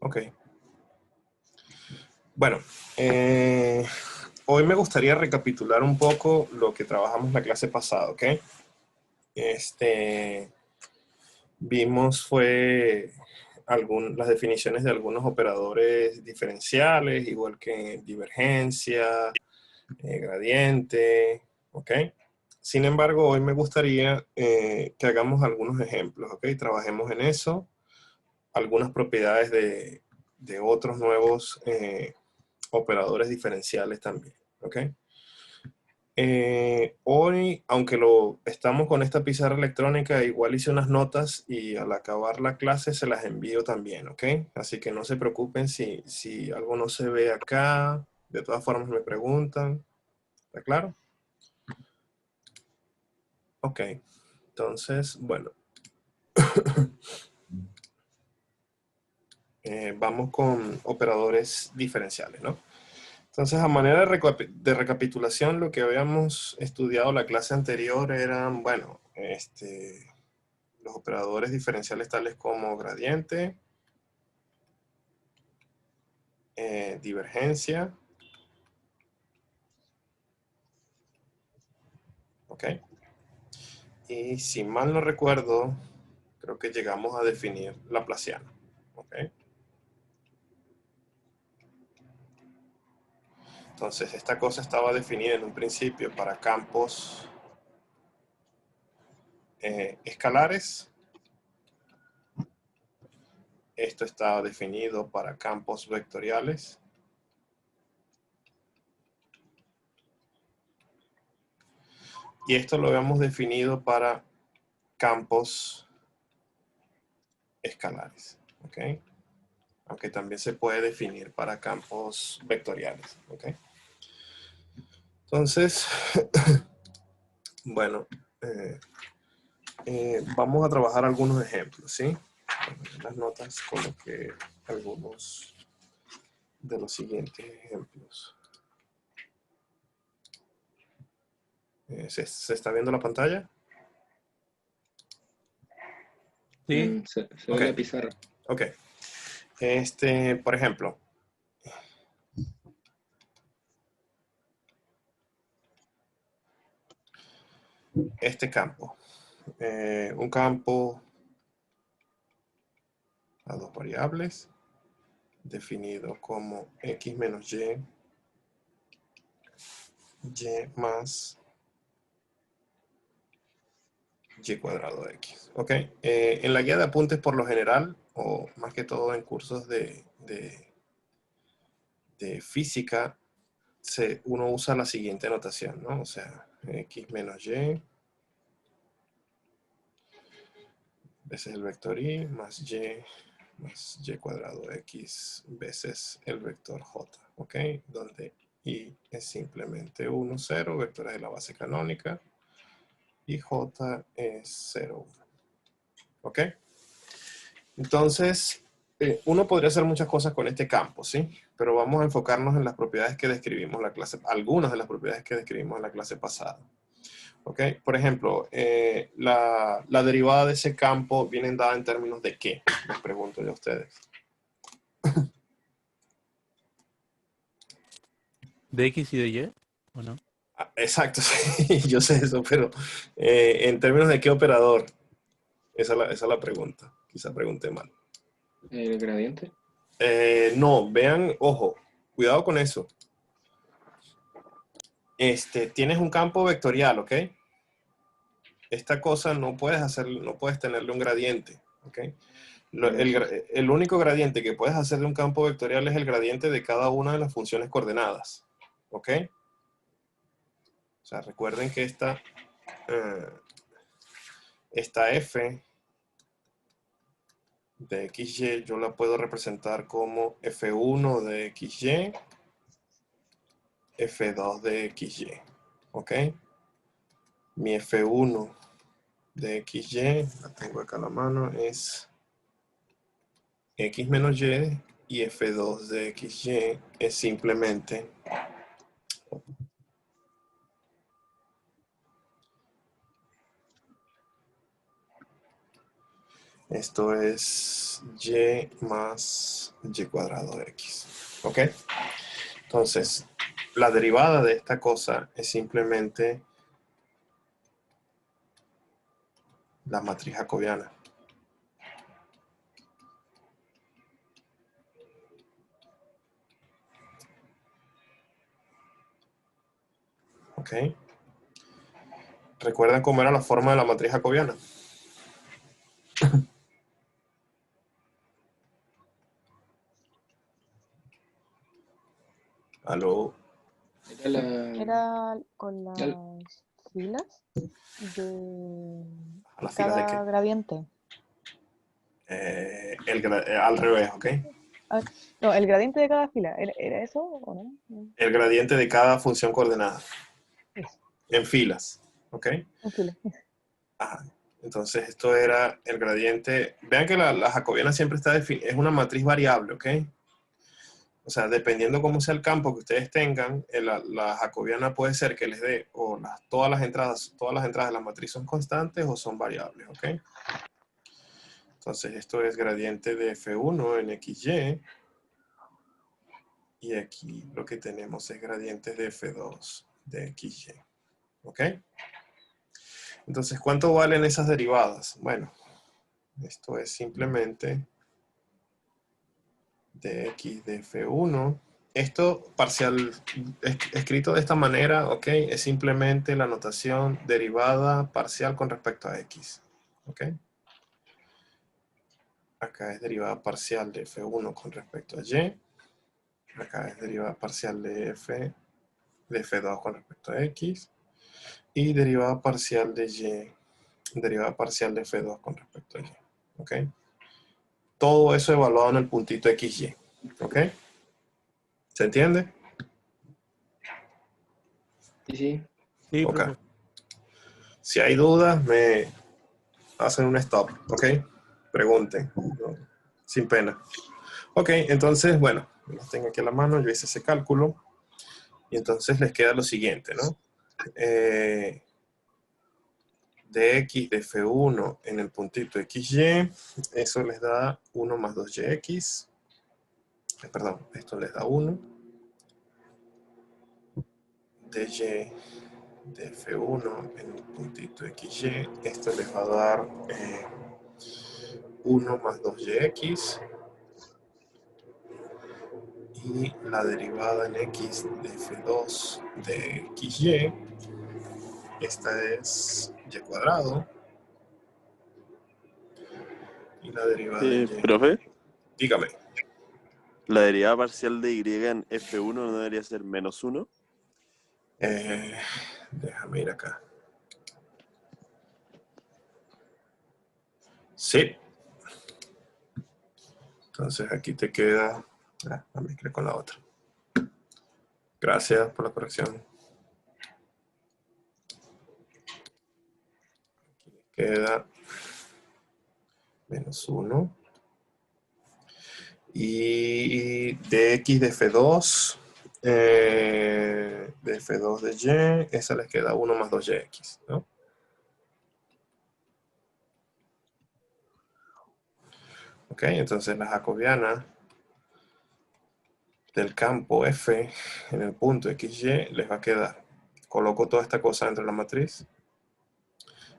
Ok. Bueno, hoy me gustaría recapitular un poco lo que trabajamos la clase pasada, ¿ok? Este, vimos fue las definiciones de algunos operadores diferenciales, igual que divergencia, gradiente, ¿ok? Sin embargo, hoy me gustaría que hagamos algunos ejemplos, ¿ok? Trabajemos en eso, algunas propiedades de otros nuevos operadores diferenciales también, ¿ok? Hoy, aunque estamos con esta pizarra electrónica, igual hice unas notas y al acabar la clase se las envío también, ¿ok? Así que no se preocupen si algo no se ve acá. De todas formas me preguntan. ¿Está claro? Ok. Entonces, bueno. Vamos con operadores diferenciales, ¿no? Entonces, a manera de recapitulación, lo que habíamos estudiado la clase anterior eran, bueno, los operadores diferenciales tales como gradiente, divergencia, ¿ok? Y si mal no recuerdo, creo que llegamos a definir laplaciano, ¿ok? Entonces, esta cosa estaba definida en un principio para campos escalares. Esto está definido para campos vectoriales. Y esto lo habíamos definido para campos escalares, ¿ok? Aunque también se puede definir para campos vectoriales, ¿ok? Entonces, bueno, vamos a trabajar algunos ejemplos, ¿sí? En las notas coloqué algunos de los siguientes ejemplos. ¿Se está viendo la pantalla? Sí. Se ve la pizarra. Ok. Por ejemplo, este campo. Un campo a dos variables, definido como x menos y más y cuadrado de x. Ok, en la guía de apuntes por lo general, o más que todo en cursos de física, uno usa la siguiente notación, ¿no? O sea, x menos y veces el vector y más y cuadrado de x veces el vector j, ¿ok? Donde y es simplemente 1, 0, vectores de la base canónica, y j es 0, 1, ¿ok? Entonces, uno podría hacer muchas cosas con este campo, ¿sí? Pero vamos a enfocarnos en las propiedades que describimos en la clase, algunas de las propiedades que describimos en la clase pasada. ¿Ok? Por ejemplo, la derivada de ese campo viene dada en términos de ¿qué? Les pregunto yo a ustedes. ¿De X y de Y? ¿O no? Ah, exacto, sí, yo sé eso, pero en términos de qué operador, esa es la pregunta. Quizá pregunté mal. El gradiente. No, vean, ojo, cuidado con eso. Tienes un campo vectorial, ¿ok? Esta cosa no puedes tenerle un gradiente, ¿ok? El único gradiente que puedes hacer de un campo vectorial es el gradiente de cada una de las funciones coordenadas, ¿ok? O sea, recuerden que esta f de xy yo la puedo representar como f1 de xy, f2 de xy, ¿ok? Mi f1 de xy, la tengo acá a la mano, es x menos y f2 de xy es simplemente Esto es y más y cuadrado de x. ¿Ok? Entonces, la derivada de esta cosa es simplemente la matriz jacobiana. ¿Ok? ¿Recuerdan cómo era la forma de la matriz jacobiana? ¿Aló? Era con Ya- las filas de ¿A las filas de cada qué? gradiente. Al revés, ¿ok? Ah, no, el gradiente de cada fila. ¿Era eso o no? No. El gradiente de cada función coordenada Eso, en filas, ¿ok? en fila. Ajá. Entonces esto era el gradiente. Vean que la jacobiana siempre está es una matriz variable, ¿ok? O sea, dependiendo cómo sea el campo que ustedes tengan, la jacobiana puede ser que les dé o todas las entradas de la matriz son constantes o son variables, ¿ok? Entonces esto es gradiente de F1 en XY. Y aquí lo que tenemos es gradiente de F2 de XY. ¿Ok? Entonces, ¿cuánto valen esas derivadas? Bueno, esto es simplemente dx de F1. Esto parcial, escrito de esta manera, ¿ok? Es simplemente la notación derivada parcial con respecto a x. ¿Ok? Acá es derivada parcial de F1 con respecto a y. Acá es derivada parcial de F2 con respecto a x. Y derivada parcial de y, derivada parcial de F2 con respecto a y. ¿Ok? Todo eso evaluado en el puntito XY. ¿Ok? ¿Se entiende? Sí. Sí, Ok. profe. Si hay dudas, me hacen un stop. ¿Ok? Pregunten. ¿No? Sin pena. Ok, entonces, bueno, los tengo aquí a la mano, yo hice ese cálculo. Y entonces les queda lo siguiente, ¿no? Dx de F1 en el puntito XY, eso les da 1 más 2yx. Perdón, esto les da 1. dy de F1 en el puntito XY, esto les va a dar 1 más 2yx. Y la derivada en x de F2 de XY, esta es y cuadrado. Y la derivada en y. Profe, Dígame. la derivada parcial de y en F1 no debería ser menos 1. Déjame ir acá. Sí. Entonces aquí te queda. La mezclé con la otra. Gracias por la corrección. Aquí queda menos 1. Y dx de F2, de F2 de Y, esa les queda 1 más 2yx, ¿no? Ok, entonces la jacobiana del campo F en el punto XY les va a quedar, coloco toda esta cosa dentro de la matriz,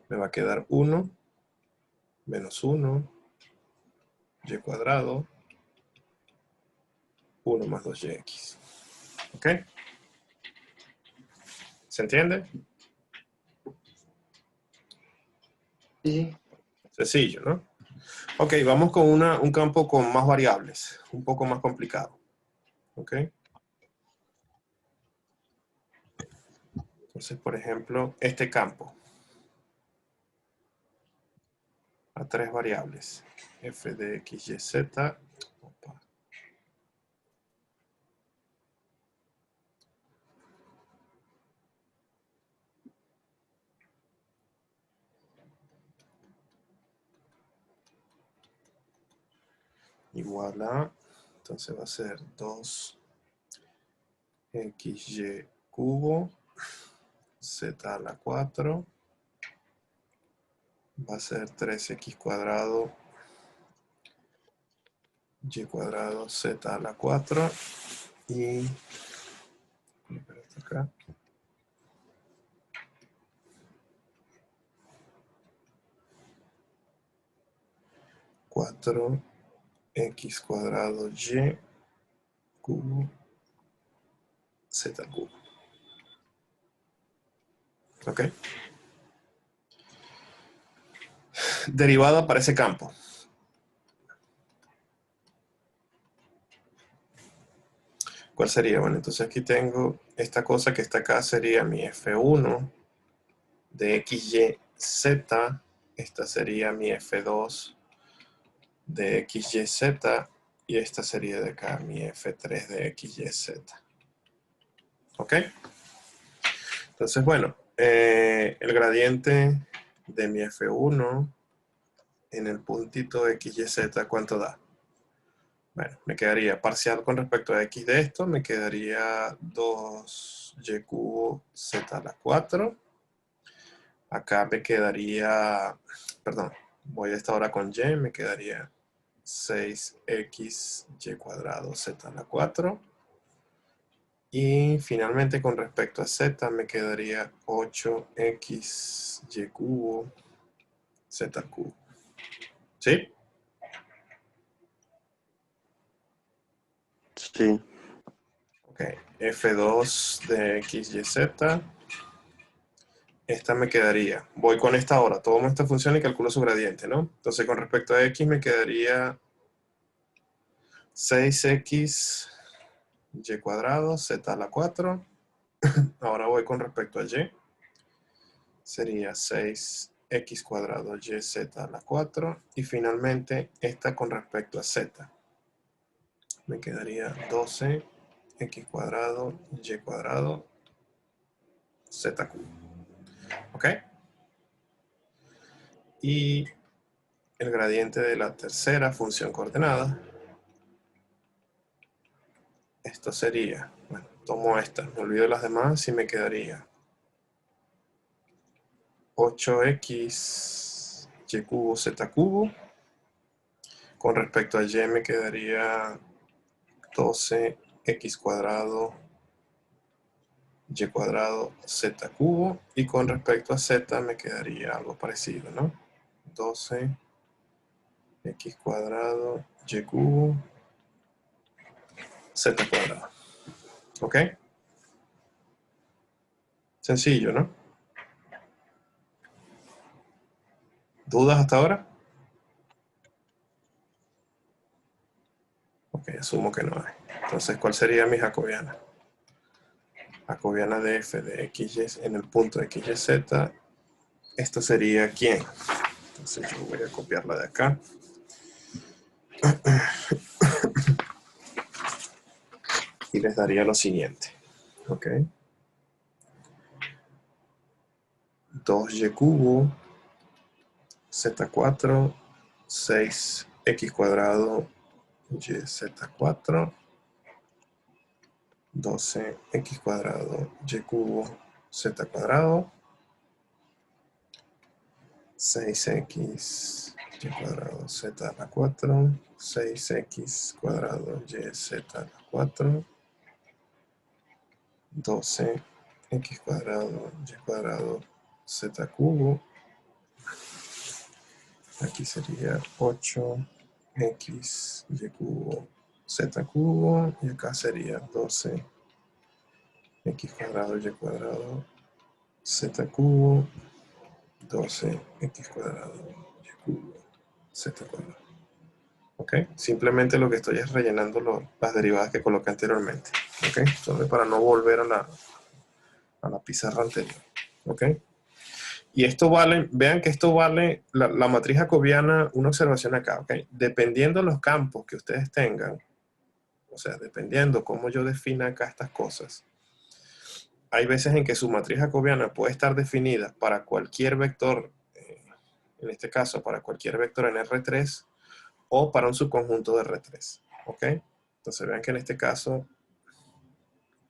me va a quedar 1 menos 1 y cuadrado 1 más 2yx. ¿Ok? ¿Se entiende? Sí. Sencillo, ¿no? Ok, vamos con un campo con más variables, un poco más complicado. ¿Ok? Entonces, por ejemplo, este campo a 3 variables, f de x, y, z. Opa. Igual a, entonces va a ser 2xy cubo, z a la 4, va a ser 3x cuadrado y cuadrado z a la 4 y acá. Cuatro x cuadrado y cubo z al cubo. ¿Ok? Derivada para ese campo. ¿Cuál sería? Bueno, entonces aquí tengo esta cosa que está acá, sería mi F1 de XY, Z. Esta sería mi F2 de XY, Z. Y esta sería de acá mi F3 de XY, Z. ¿Ok? Entonces, bueno, el gradiente de mi F1 en el puntito XYZ, ¿cuánto da? Bueno, me quedaría parcial con respecto a x de esto, me quedaría 2y cubo z a la 4. Acá me quedaría, perdón, voy a esta hora con y, me quedaría 6xy cuadrado z a la 4. Y finalmente con respecto a z me quedaría 8xy cubo z al cubo. ¿Sí? Sí. Ok, F2 de XYZ. Esta me quedaría, voy con esta ahora, tomo esta función y calculo su gradiente, ¿no? Entonces con respecto a X me quedaría 6x y cuadrado z a la 4. Ahora voy con respecto a Y. Sería 6x cuadrado y z a la 4. Y finalmente esta con respecto a Z. Me quedaría 12x cuadrado y cuadrado z cubo. ¿Ok? Y el gradiente de la tercera función coordenada. Esto sería, bueno, tomo esta, me olvido las demás y me quedaría 8x y cubo z cubo. Con respecto a y me quedaría 12x cuadrado y cuadrado z cubo. Y con respecto a z me quedaría algo parecido, ¿no? 12x cuadrado y cubo z cuadrado. ¿Ok? Sencillo, ¿no? ¿Dudas hasta ahora? Ok, asumo que no hay. Entonces, ¿cuál sería mi jacobiana? Jacobiana de f de x en el punto de xyz. Esto sería ¿quién? Entonces yo voy a copiarla de acá. Y les daría lo siguiente. Ok. 2y cubo z4 6x cuadrado y z4 12x cuadrado y cubo z cuadrado 6x y cuadrado z a la 4 6x cuadrado y z a la 4 12x cuadrado y cuadrado z cubo. Aquí sería 8x y cubo z cubo. Y acá sería 12x cuadrado y cuadrado z cubo. 12x cuadrado y cubo z cuadrado. ¿Ok? Simplemente lo que estoy es rellenando las derivadas que coloqué anteriormente. ¿Ok? Entonces para no volver a la pizarra anterior. ¿Ok? Y esto vale, vean que esto vale, la matriz jacobiana, una observación acá, ¿ok? Dependiendo de los campos que ustedes tengan, o sea, dependiendo cómo yo defina acá estas cosas, hay veces en que su matriz jacobiana puede estar definida para cualquier vector, en este caso para cualquier vector en R3, o para un subconjunto de R3, ¿ok? Entonces vean que en este caso,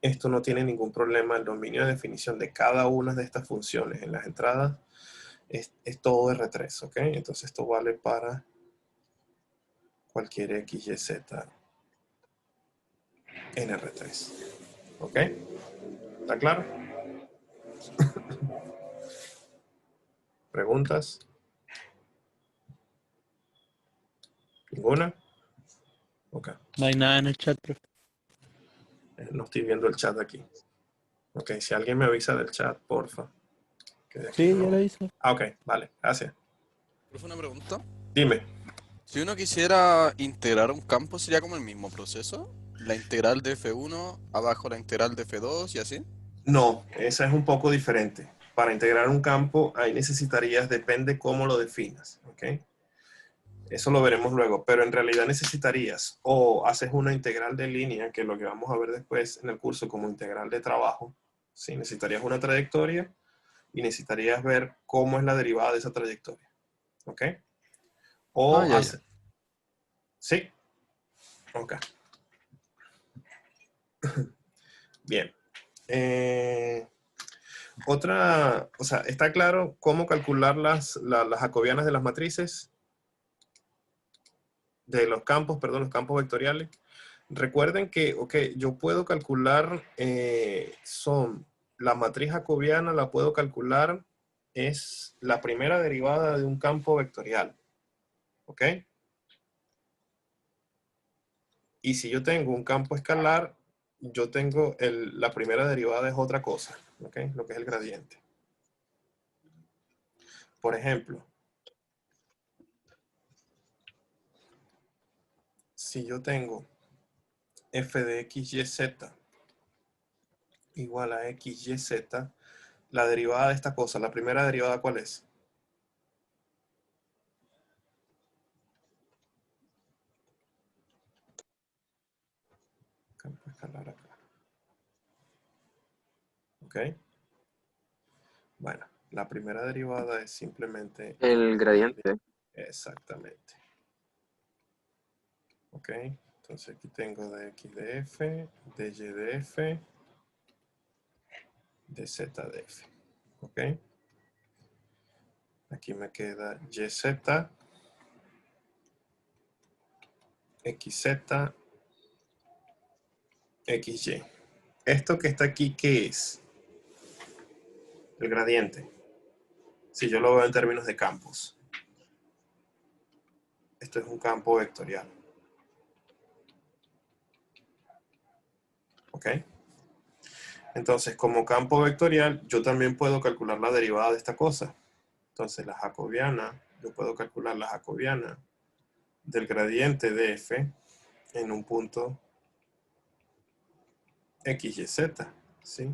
esto no tiene ningún problema, el dominio de definición de cada una de estas funciones en las entradas es todo R3, ¿ok? Entonces esto vale para cualquier X, Y, Z en R3. ¿Ok? ¿Está claro? ¿Preguntas? ¿Ninguna? Ok. No hay nada en el chat, profe. No estoy viendo el chat aquí. Ok, si alguien me avisa del chat, porfa. Que de aquí Sí, no- ya lo hice. Ah, ok, vale, gracias. Profe, una pregunta. Dime. Si uno quisiera integrar un campo, ¿sería como el mismo proceso? La integral de F1, abajo la integral de F2 y así. No, esa es un poco diferente. Para integrar un campo, ahí necesitarías, depende cómo lo definas, ¿ok? Eso lo veremos luego, pero en realidad necesitarías o haces una integral de línea, que es lo que vamos a ver después en el curso como integral de trabajo, ¿sí? Necesitarías una trayectoria y necesitarías ver cómo es la derivada de esa trayectoria, ¿ok? O Ya, ya. ¿Sí? Ok. Bien. O sea, ¿está claro cómo calcular las jacobianas de las matrices? De los campos, perdón, los campos vectoriales. Recuerden que, ok, yo puedo calcular, la matriz jacobiana la puedo calcular, es la primera derivada de un campo vectorial, ¿ok? Y si yo tengo un campo escalar, yo tengo la primera derivada es otra cosa, ¿ok? Lo que es el gradiente. Por ejemplo, si yo tengo f de x, y, z igual a x, y, z, la derivada de esta cosa, la primera derivada, ¿cuál es? Campo escalar acá. ¿Ok? Bueno, la primera derivada es simplemente... El gradiente. Exactamente. ¿Ok? Entonces aquí tengo de x de f, de y de f, de z de f. ¿Ok? Aquí me queda yz, xz, xy. Esto que está aquí, ¿qué es? El gradiente. Si yo lo veo en términos de campos. Esto es un campo vectorial. ¿Ok? Entonces, como campo vectorial, yo también puedo calcular la derivada de esta cosa. Entonces, la jacobiana, yo puedo calcular la jacobiana del gradiente de f en un punto x, y, z. ¿Sí?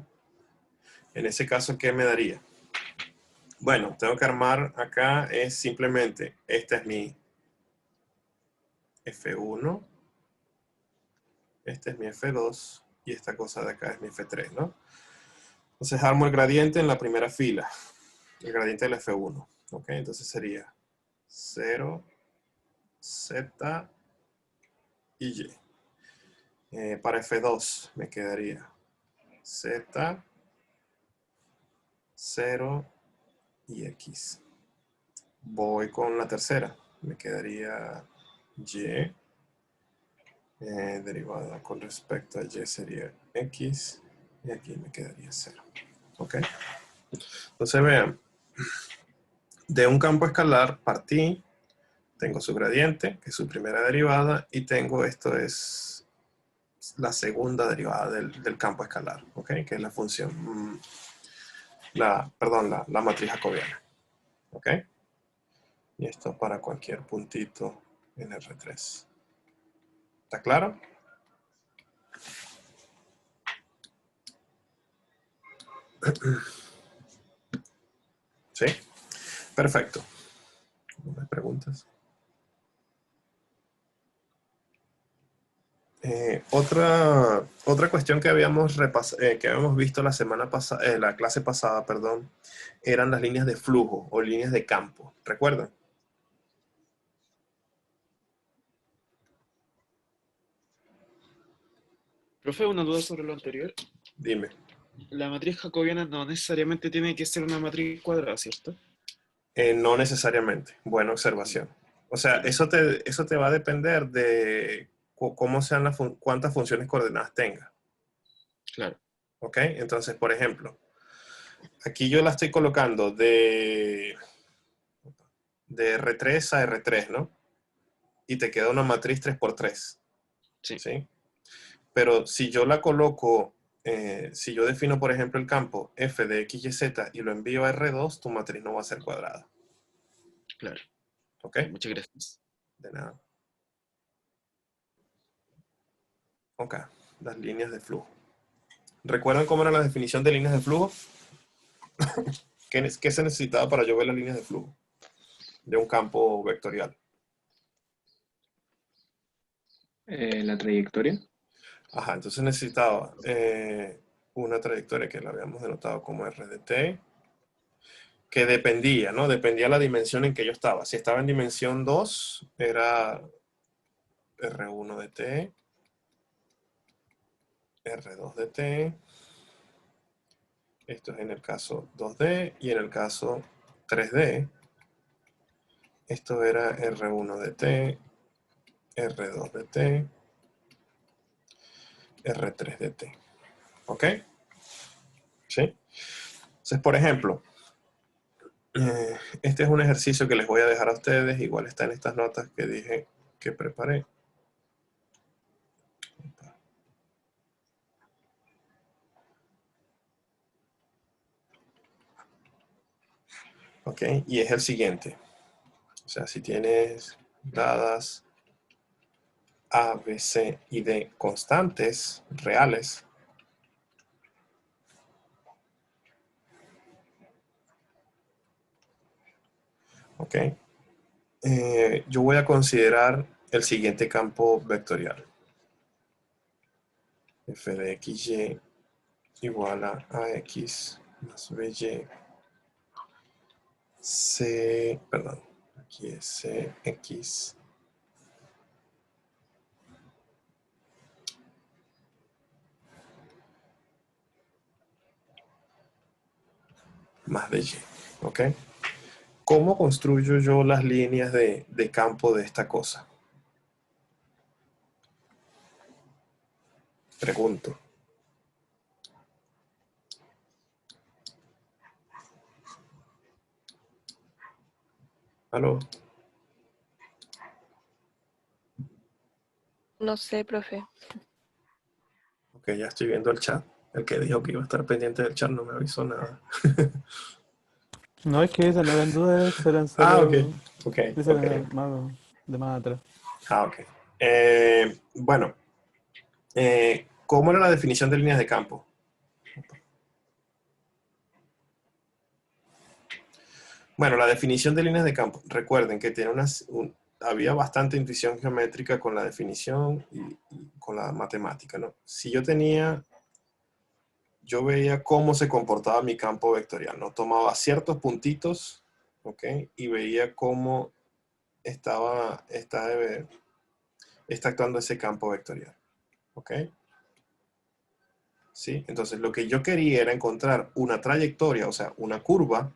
En ese caso, ¿qué me daría? Bueno, tengo que armar acá, es simplemente, esta es mi f1, este es mi f2, y esta cosa de acá es mi f3, ¿no? Entonces armo el gradiente en la primera fila, el gradiente del f1. ¿Ok? Entonces sería 0, z y y. Para f2 me quedaría z, 0 y x. Voy con la tercera. Me quedaría y. Derivada con respecto a y sería x. Y aquí me quedaría 0. ¿Ok? Entonces vean. De un campo escalar partí. Tengo su gradiente, que es su primera derivada. Y tengo esto es la segunda derivada del campo escalar. ¿Ok? Que es la función... la matriz jacobiana. ¿Ok? Y esto para cualquier puntito en R3. ¿Está claro? ¿Sí? Perfecto. ¿Algunas preguntas? Otra cuestión que habíamos visto la semana pasada, la clase pasada, perdón, eran las líneas de flujo o líneas de campo. ¿Recuerdan? Profe, una duda sobre lo anterior. Dime. La matriz jacobiana no necesariamente tiene que ser una matriz cuadrada, ¿cierto? No necesariamente. Buena observación. O sea, eso te va a depender de cómo sean cuántas funciones coordenadas tenga. Claro. ¿Ok? Entonces, por ejemplo, aquí yo la estoy colocando de R3 a R3, ¿no? Y te queda una matriz 3x3. Sí. ¿Sí? Pero si yo la coloco, si yo defino, por ejemplo, el campo f de x, y, z y lo envío a R2, tu matriz no va a ser cuadrada. Claro. ¿Ok? Muchas gracias. De nada. Ok, las líneas de flujo. ¿Recuerdan cómo era la definición de líneas de flujo? ¿Qué se necesitaba para yo ver las líneas de flujo de un campo vectorial? La trayectoria. Ajá, entonces necesitaba una trayectoria que la habíamos denotado como r de t, que dependía, ¿no? Dependía la dimensión en que yo estaba. Si estaba en dimensión 2, era r1 de t, r2 de t. Esto es en el caso 2D, y en el caso 3D, esto era R1 de t, R2 de t, R3 de t. ¿Ok? ¿Sí? Entonces, por ejemplo, este es un ejercicio que les voy a dejar a ustedes. Igual está en estas notas que dije que preparé. ¿Ok? Y es el siguiente. O sea, si tienes dadas A, B, C y D constantes reales, ¿ok? Yo voy a considerar el siguiente campo vectorial. F de XY igual a AX más BY. Perdón, aquí es CX más de Y, ¿ok? ¿Cómo construyo yo las líneas de campo de esta cosa? Pregunto. ¿Aló? No sé, profe. Ok, ya estoy viendo el chat. El que dijo que iba a estar pendiente del chat no me avisó nada. No, es que esas no eran dudas, eran Ah, ok. solo... Ok, Esas ok. eran de más atrás. Ah, ok. Bueno, ¿cómo era la definición de líneas de campo? Bueno, la definición de líneas de campo. Recuerden que tiene había bastante intuición geométrica con la definición y con la matemática, ¿no? Si yo veía cómo se comportaba mi campo vectorial, ¿no? Tomaba ciertos puntitos, ¿ok? Y veía cómo está actuando ese campo vectorial, ¿ok? ¿Sí? Entonces, lo que yo quería era encontrar una trayectoria, o sea, una curva,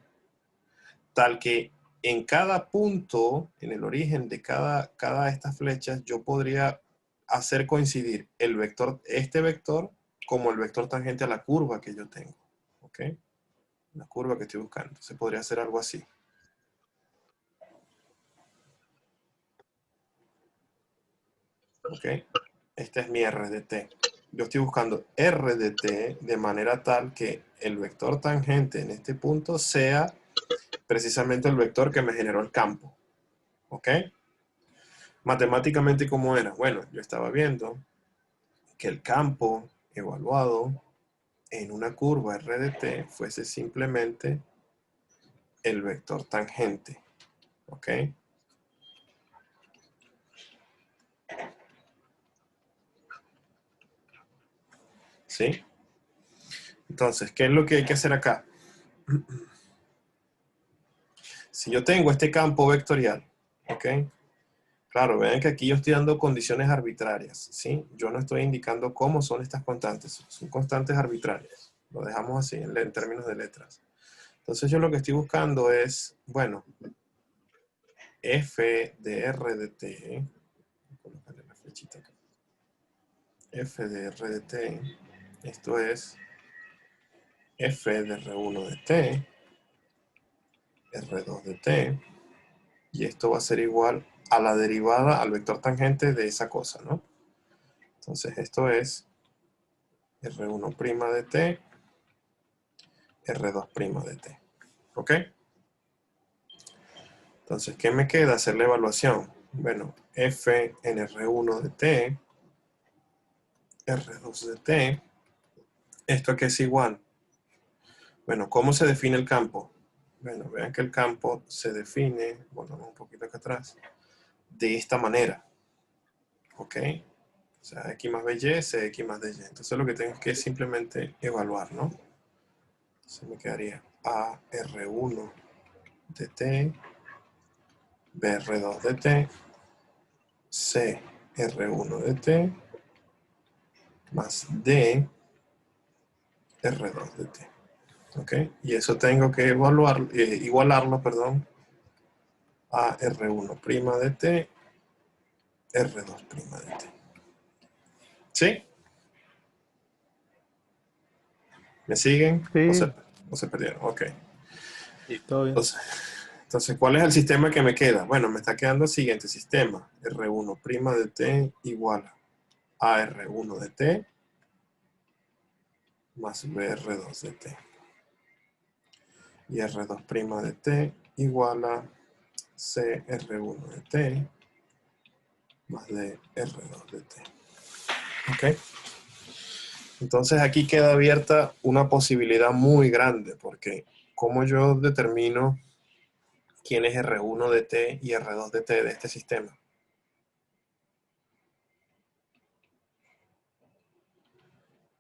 tal que en cada punto, en el origen de cada de estas flechas, yo podría hacer coincidir este vector, como el vector tangente a la curva que yo tengo. ¿Ok? La curva que estoy buscando. Se podría hacer algo así. ¿Ok? Este es mi R de t. Yo estoy buscando R de t de manera tal que el vector tangente en este punto sea precisamente el vector que me generó el campo. ¿Ok? Matemáticamente, ¿cómo era? Bueno, yo estaba viendo que el campo evaluado en una curva R de t fuese simplemente el vector tangente. ¿Ok? ¿Sí? Entonces, ¿qué es lo que hay que hacer acá? Si yo tengo este campo vectorial, ¿ok? Claro, vean que aquí yo estoy dando condiciones arbitrarias, ¿sí? Yo no estoy indicando cómo son estas constantes, son constantes arbitrarias. Lo dejamos así en términos de letras. Entonces yo lo que estoy buscando es, bueno, f de r de t, voy a colocarle la flechita acá. F de r de t, esto es f de r1 de t, r2 de t, y esto va a ser igual a la derivada, al vector tangente de esa cosa, ¿no? Entonces esto es r1' de t, r2' de t, ¿ok? Entonces, ¿qué me queda? Hacer la evaluación. Bueno, f en r1 de t, r2 de t, ¿esto qué es igual? Bueno, ¿cómo se define el campo? Bueno, vean que el campo se define, volvamos un poquito acá atrás, de esta manera, ¿ok? O sea, x más by, cx más dy. Entonces lo que tengo que simplemente evaluar, ¿no? Se me quedaría a r1 de t, b r2 de t, c r1 de t, más d r2 de t. ¿Ok? Y eso tengo que igualarlo, perdón, a r1' de t, r2' de t. ¿Sí? ¿Me siguen? Sí, ¿O se perdieron? Ok. todo bien. Entonces, ¿cuál es el sistema que me queda? Bueno, me está quedando el siguiente sistema. R1' de t igual a R1 de t más BR2 de t. Y R2' de t igual a CR1 de t más DR2 de t. ¿Ok? Entonces aquí queda abierta una posibilidad muy grande, porque ¿cómo yo determino quién es R1 de t y R2 de t de este sistema?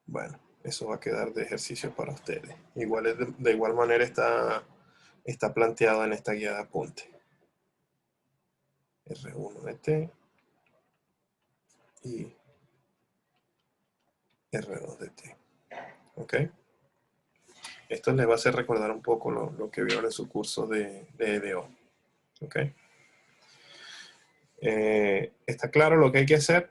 Bueno, eso va a quedar de ejercicio para ustedes. Igual de igual manera está planteado en esta guía de apunte. R1 de t y R2 de t. ¿Ok? Esto les va a hacer recordar un poco lo que vieron en su curso de EDO. ¿Ok? ¿Está claro lo que hay que hacer?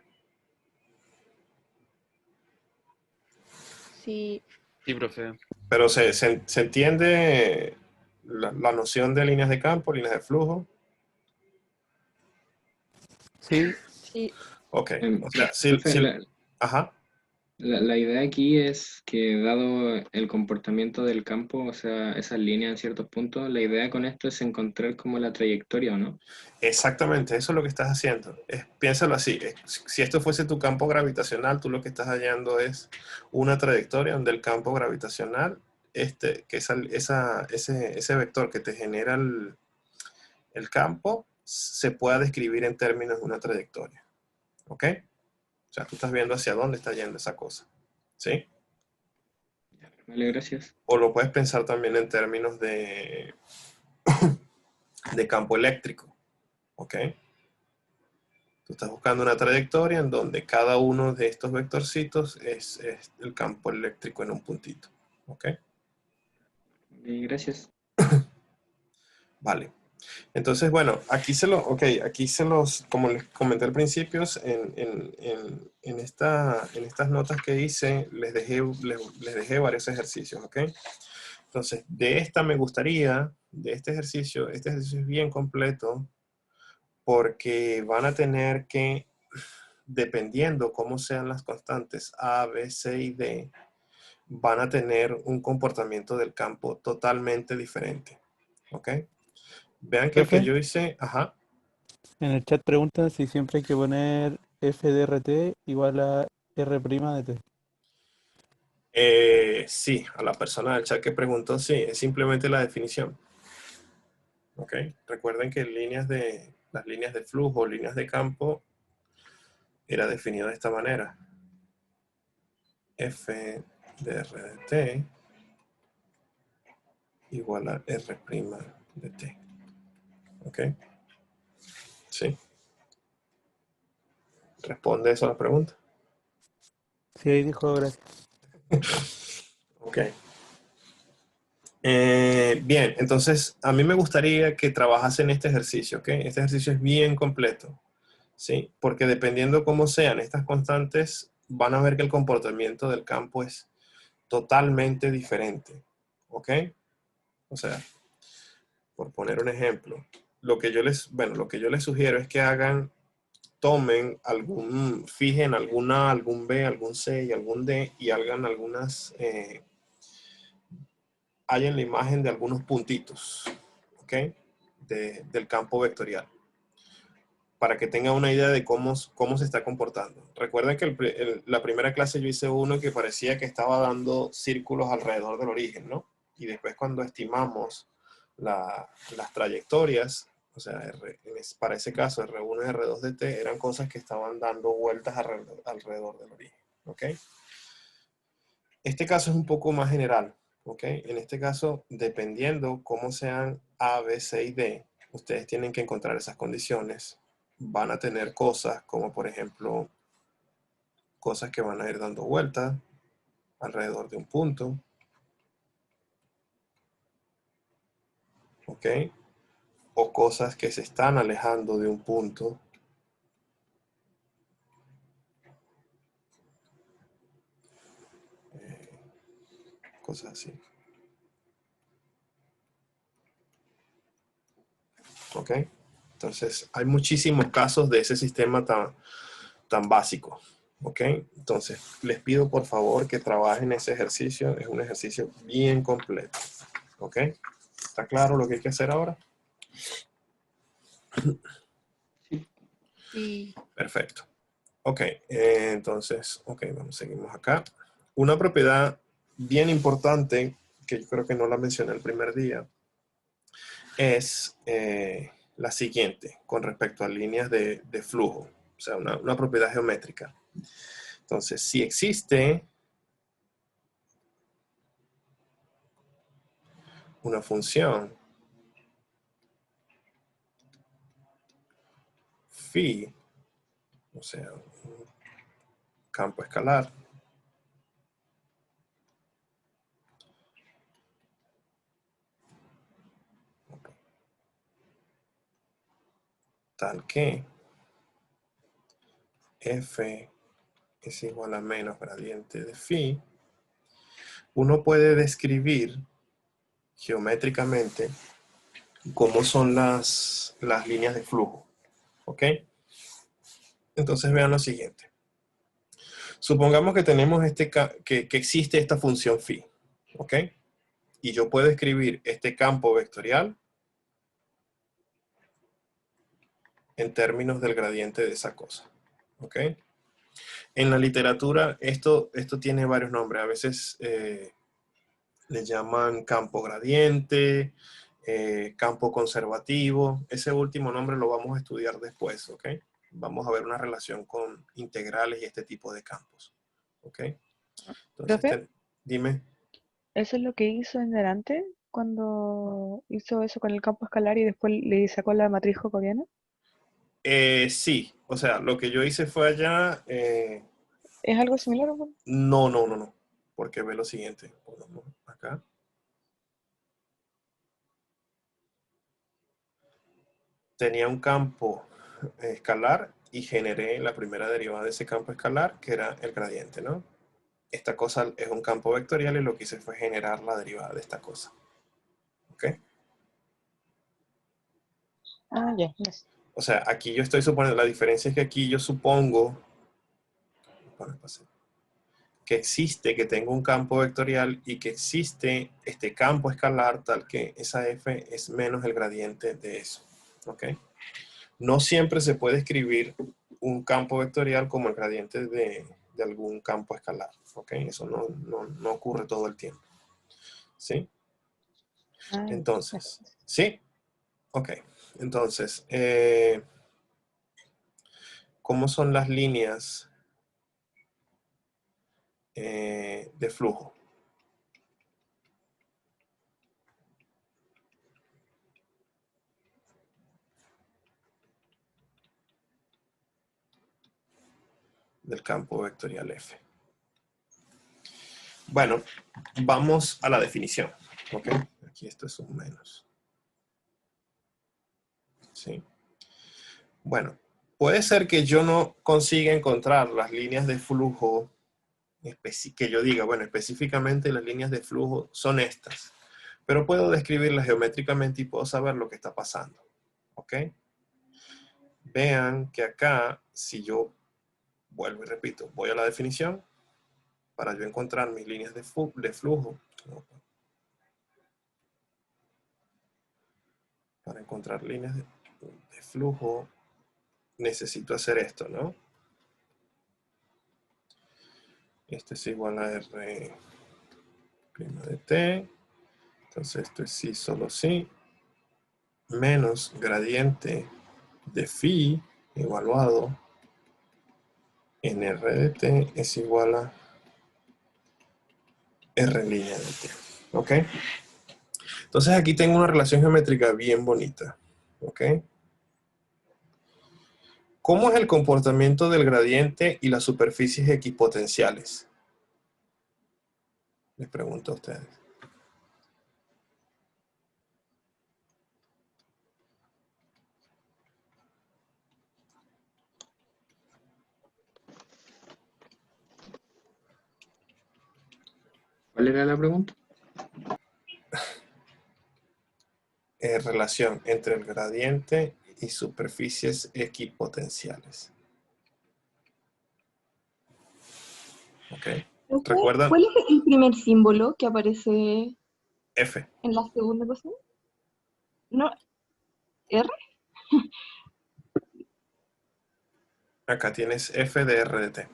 Sí, Sí, profe. Pero se entiende la noción de líneas de campo, líneas de flujo. Sí, sí, Ok. O sea, Profe, ajá. la idea aquí es que dado el comportamiento del campo, o sea, esas líneas en ciertos puntos, la idea con esto es encontrar como la trayectoria, ¿o no? Exactamente, eso es lo que estás haciendo. Piénsalo así, si esto fuese tu campo gravitacional, tú lo que estás hallando es una trayectoria donde el campo gravitacional, que ese vector que te genera el campo, se pueda describir en términos de una trayectoria. ¿Ok? O sea, tú estás viendo hacia dónde está yendo esa cosa. ¿Sí? Vale, gracias. O lo puedes pensar también en términos de campo eléctrico. ¿Ok? Tú estás buscando una trayectoria en donde cada uno de estos vectorcitos es el campo eléctrico en un puntito. ¿Ok? Gracias. Vale. Entonces, bueno, aquí se los, como les comenté al principio, en estas notas que hice, les dejé varios ejercicios, ¿ok? Entonces, de este ejercicio es bien completo, porque van a tener que, dependiendo cómo sean las constantes A, B, C y D, van a tener un comportamiento del campo totalmente diferente, ¿ok? Vean que el que profe, yo hice, ajá, en el chat preguntan si siempre hay que poner f de rt igual a r' de t. sí, a la persona del chat que preguntó, sí, es simplemente la definición, ¿ok? Recuerden que las líneas de flujo, líneas de campo, era definido de esta manera. F de R de t igual a R' de t, ¿ok? Sí. ¿Responde eso a la pregunta? Sí, ahí dijo gracias. Ok. Bien, entonces a mí me gustaría que trabajasen este ejercicio, ¿ok? Este ejercicio es bien completo, ¿sí? Porque dependiendo cómo sean estas constantes, van a ver que el comportamiento del campo es totalmente diferente, ¿ok? O sea, por poner un ejemplo, lo que yo les sugiero es que tomen fijen algún A, algún B, algún C y algún D y hagan hallen la imagen de algunos puntitos, ¿ok? Del campo vectorial, para que tengan una idea de cómo se está comportando. Recuerden que la primera clase yo hice uno que parecía que estaba dando círculos alrededor del origen, ¿no? Y después cuando estimamos las trayectorias, o sea, para ese caso R1 y R2 de T eran cosas que estaban dando vueltas alrededor del origen, ¿ok? Este caso es un poco más general, ¿ok? En este caso, dependiendo cómo sean A, B, C y D, ustedes tienen que encontrar esas condiciones. Van a tener cosas como, por ejemplo, cosas que van a ir dando vueltas alrededor de un punto, ¿ok? O cosas que se están alejando de un punto. Cosas así. ¿Ok? Entonces, hay muchísimos casos de ese sistema tan básico. ¿Ok? Entonces, les pido por favor que trabajen ese ejercicio. Es un ejercicio bien completo. ¿Ok? ¿Está claro lo que hay que hacer ahora? Sí. Perfecto. Ok, entonces, seguimos acá. Una propiedad bien importante, que yo creo que no la mencioné el primer día, es la siguiente, con respecto a líneas de flujo. O sea, una propiedad geométrica. Entonces, si existe una función phi, o sea, un campo escalar, tal que f es igual a menos gradiente de phi, uno puede describir geométricamente cómo son las líneas de flujo. ¿Ok? Entonces vean lo siguiente. Supongamos que tenemos que existe esta función phi. ¿Ok? Y yo puedo escribir este campo vectorial en términos del gradiente de esa cosa. ¿Ok? En la literatura esto tiene varios nombres. A veces le llaman campo gradiente, campo conservativo. Ese último nombre lo vamos a estudiar después, ¿ok? Vamos a ver una relación con integrales y este tipo de campos, ¿ok? Entonces, Profe, dime. ¿eso es lo que hizo en delante cuando hizo eso con el campo escalar y después le sacó la matriz jacobiana? Sí, o sea, lo que yo hice fue allá, ¿Es algo similar? ¿O no? no, porque ve lo siguiente. Ponemos acá. Tenía un campo escalar y generé la primera derivada de ese campo escalar, que era el gradiente, ¿no? Esta cosa es un campo vectorial y lo que hice fue generar la derivada de esta cosa. ¿Ok? Ah, ya, yes. O sea, aquí yo estoy suponiendo, la diferencia es que aquí yo supongo que existe, que tengo un campo vectorial y que existe este campo escalar tal que esa f es menos el gradiente de eso. ¿Ok? No siempre se puede escribir un campo vectorial como el gradiente de algún campo escalar. ¿Ok? Eso no ocurre todo el tiempo. ¿Sí? Ah, ya, Entonces, gracias. ¿sí? Ok. Entonces, ¿cómo son las líneas de flujo? Del campo vectorial F. Bueno, vamos a la definición. ¿Ok? Aquí esto es un menos. ¿Sí? Bueno, puede ser que yo no consiga encontrar las líneas de flujo, que yo diga, bueno, específicamente las líneas de flujo son estas, pero puedo describirlas geométricamente y puedo saber lo que está pasando. ¿Ok? Vean que acá, si yo vuelvo y repito, voy a la definición para yo encontrar mis líneas de flujo. Para encontrar líneas de flujo necesito hacer esto, ¿no? Esto es igual a R' de T. Entonces esto es sí, solo sí. Menos gradiente de phi evaluado en R de T es igual a R línea de T. ¿Ok? Entonces aquí tengo una relación geométrica bien bonita. ¿Ok? ¿Cómo es el comportamiento del gradiente y las superficies equipotenciales? Les pregunto a ustedes. ¿Cuál era la pregunta? Relación entre el gradiente y superficies equipotenciales. ¿Ok? ¿Recuerdan? ¿Cuál es el primer símbolo que aparece F. en la segunda ecuación? ¿No? ¿R? Acá tienes F de R de T.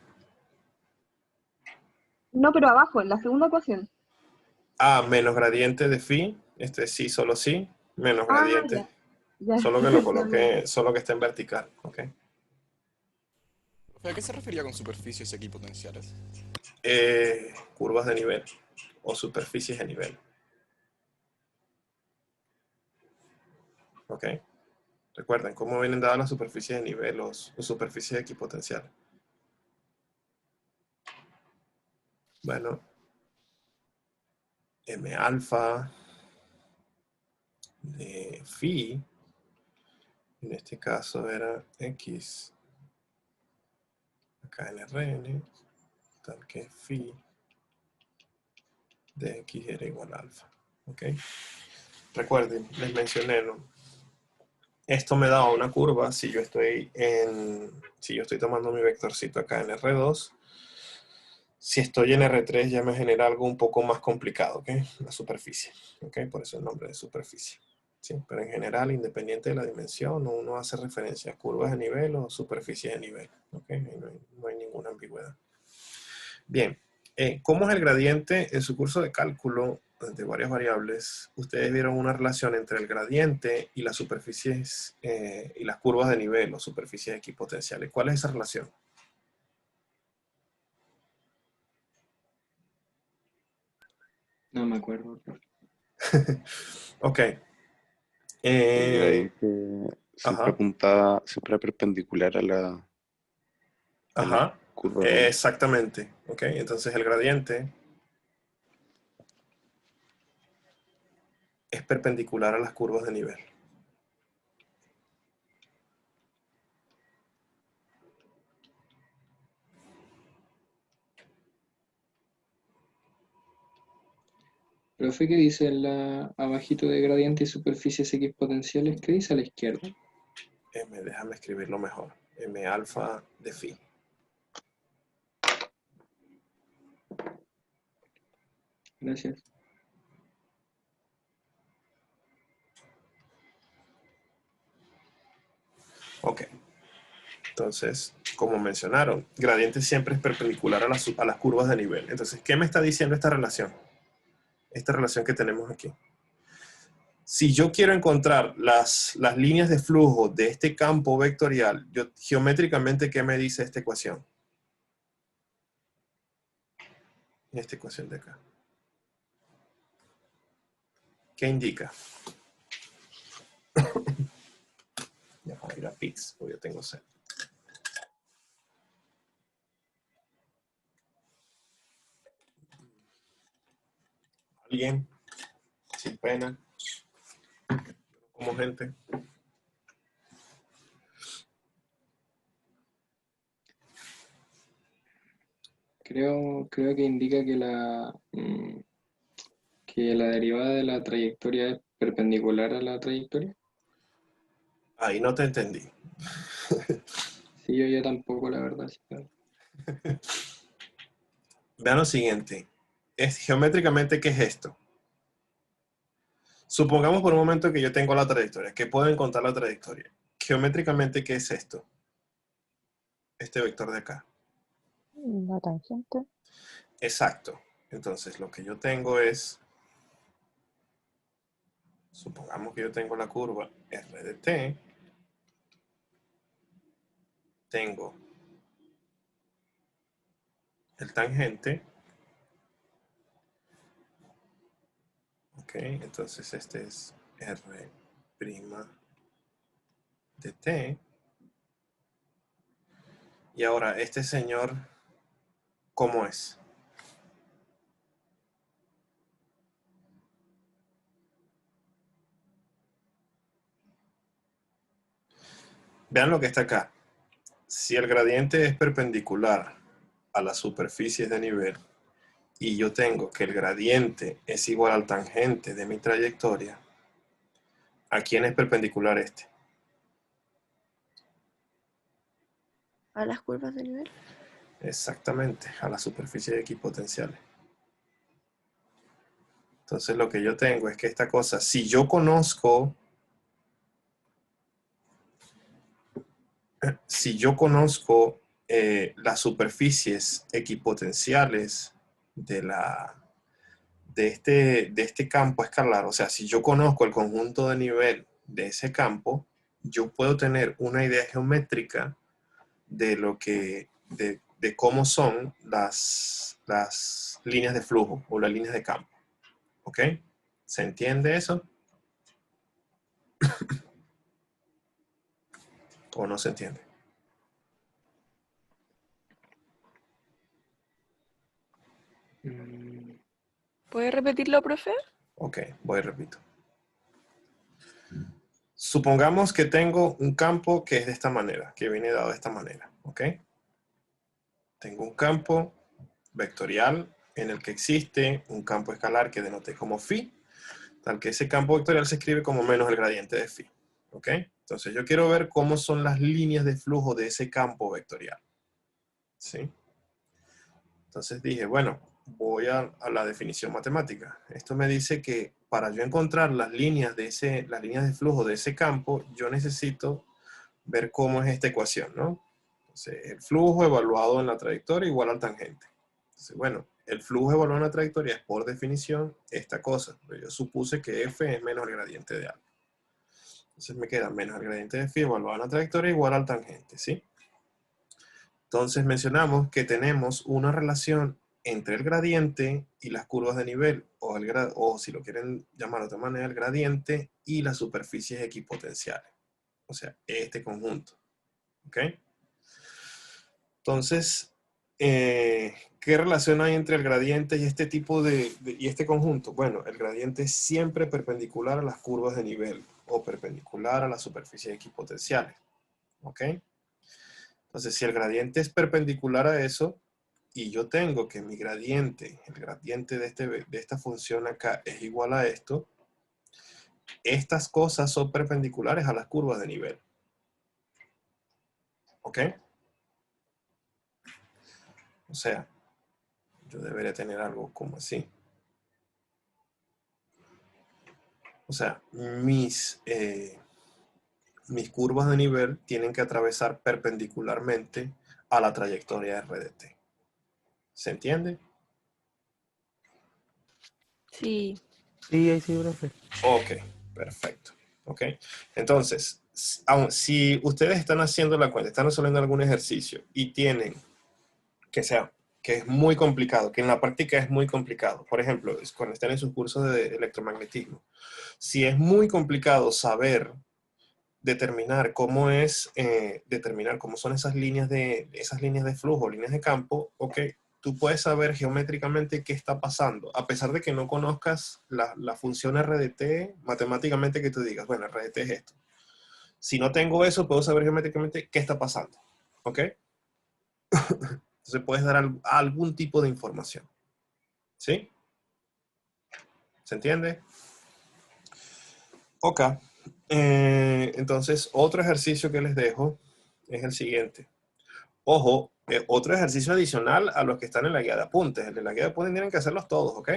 No, pero abajo, en la segunda ecuación. Ah, menos gradiente de phi. Este sí, solo sí. Menos Ah, gradiente. ya. Solo que lo coloqué, solo que está en vertical. ¿Ok? ¿A qué se refería con superficies equipotenciales? Curvas de nivel o superficies de nivel. ¿Ok? Recuerden cómo vienen dadas las superficies de nivel o superficies equipotenciales. Bueno, M alfa de phi, en este caso era X, acá en Rn, tal que phi de X era igual a alfa. ¿Ok? Recuerden, les mencioné, ¿no? Esto me da una curva si yo estoy tomando mi vectorcito acá en R2. Si estoy en R3 ya me genera algo un poco más complicado, ¿ok? La superficie, ¿ok? Por eso el nombre de superficie. ¿Sí? Pero en general, independiente de la dimensión, uno hace referencia a curvas de nivel o superficies de nivel, ¿ok? No hay ninguna ambigüedad. Bien, ¿cómo es el gradiente? En su curso de cálculo de varias variables, ustedes vieron una relación entre el gradiente y las superficies y las curvas de nivel o superficies equipotenciales. ¿Cuál es esa relación? No me acuerdo. Ok. El gradiente siempre Ajá, apuntaba, siempre perpendicular a la ajá. curva. Exactamente. Ok, entonces el gradiente es perpendicular a las curvas de nivel. Profe, ¿qué dice abajito de gradiente y superficies equipotenciales? ¿Qué dice a la izquierda? Déjame escribirlo mejor. M alfa de phi. Gracias. Ok. Entonces, como mencionaron, gradiente siempre es perpendicular a las curvas de nivel. Entonces, ¿qué me está diciendo esta relación? Esta relación que tenemos aquí. Si yo quiero encontrar las líneas de flujo de este campo vectorial, geométricamente, ¿qué me dice esta ecuación? Esta ecuación de acá. ¿Qué indica? Ya voy a ir a Pix, porque yo tengo sed. ¿Alguien? sin pena, como gente. Creo que indica que que la derivada de la trayectoria es perpendicular a la trayectoria. Ahí no te entendí. Sí, yo tampoco, la verdad. Sí, claro. Vean lo siguiente. Geométricamente, ¿qué es esto? Supongamos por un momento que yo tengo la trayectoria, que puedo encontrar la trayectoria. Geométricamente, ¿qué es esto? Este vector de acá. La tangente. Exacto. Entonces, lo que yo tengo es, supongamos que yo tengo la curva R de t, tengo el tangente, ok, entonces este es R' de t, y ahora este señor, ¿cómo es? Vean lo que está acá. Si el gradiente es perpendicular a las superficies de nivel y yo tengo que el gradiente es igual al tangente de mi trayectoria, ¿a quién es perpendicular este? A las curvas de nivel. Exactamente, a las superficies equipotenciales. Entonces lo que yo tengo es que esta cosa, si yo conozco las superficies equipotenciales de este campo escalar, o sea, si yo conozco el conjunto de nivel de ese campo, yo puedo tener una idea geométrica de cómo son las líneas de flujo o las líneas de campo. ¿Ok? ¿Se entiende eso? ¿O no se entiende? ¿Puede repetirlo, profe? Ok, voy y repito. Supongamos que tengo un campo que es de esta manera, que viene dado de esta manera. ¿Ok? Tengo un campo vectorial en el que existe un campo escalar que denoté como phi, tal que ese campo vectorial se escribe como menos el gradiente de phi. ¿Ok? Entonces yo quiero ver cómo son las líneas de flujo de ese campo vectorial. ¿Sí? Entonces dije, bueno, voy a la definición matemática. Esto me dice que para yo encontrar las líneas de flujo de ese campo, yo necesito ver cómo es esta ecuación, ¿no? Entonces, el flujo evaluado en la trayectoria igual al tangente. Entonces, bueno, el flujo evaluado en la trayectoria es por definición esta cosa. Yo supuse que F es menos el gradiente de A. Entonces me queda menos el gradiente de phi evaluado en la trayectoria igual al tangente, ¿sí? Entonces mencionamos que tenemos una relación entre el gradiente y las curvas de nivel, o si lo quieren llamar de otra manera, el gradiente y las superficies equipotenciales. O sea, este conjunto. ¿Ok? Entonces, ¿qué relación hay entre el gradiente y este tipo y este conjunto? Bueno, el gradiente es siempre perpendicular a las curvas de nivel o perpendicular a las superficies equipotenciales. ¿Ok? Entonces, si el gradiente es perpendicular a eso, y yo tengo que mi gradiente, el gradiente de esta función acá es igual a esto, estas cosas son perpendiculares a las curvas de nivel. ¿Ok? O sea, yo debería tener algo como así. O sea, mis curvas de nivel tienen que atravesar perpendicularmente a la trayectoria R de t. ¿Se entiende? Sí. Sí, ahí sí, profe. Ok, perfecto. Ok, entonces, si ustedes están haciendo la cuenta, están resolviendo algún ejercicio y tienen que es muy complicado, que en la práctica es muy complicado. Por ejemplo, cuando están en sus cursos de electromagnetismo, si es muy complicado saber determinar cómo son esas líneas de flujo, líneas de campo, ok, tú puedes saber geométricamente qué está pasando, a pesar de que no conozcas la función RDT, matemáticamente que tú digas, bueno, RDT es esto. Si no tengo eso, puedo saber geométricamente qué está pasando, ¿ok? Entonces puedes dar algún tipo de información, ¿sí? ¿Se entiende? Ok. Entonces, otro ejercicio que les dejo es el siguiente. Ojo, otro ejercicio adicional a los que están en la guía de apuntes. El de la guía de apuntes tienen que hacerlos todos, ¿ok?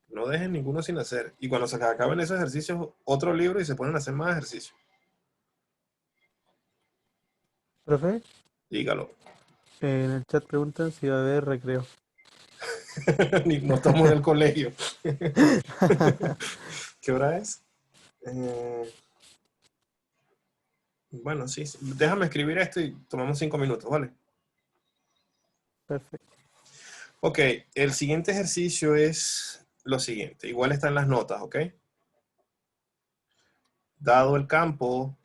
No dejen ninguno sin hacer. Y cuando se les acaben esos ejercicios, otro libro y se ponen a hacer más ejercicios. Profe, Dígalo. en el chat preguntan si va a haber recreo. No estamos en el colegio. ¿Qué hora es? Bueno, sí. Déjame escribir esto y tomamos 5 minutos, ¿vale? Perfecto. Ok, el siguiente ejercicio es lo siguiente. Igual está en las notas, ¿ok? Dado el campo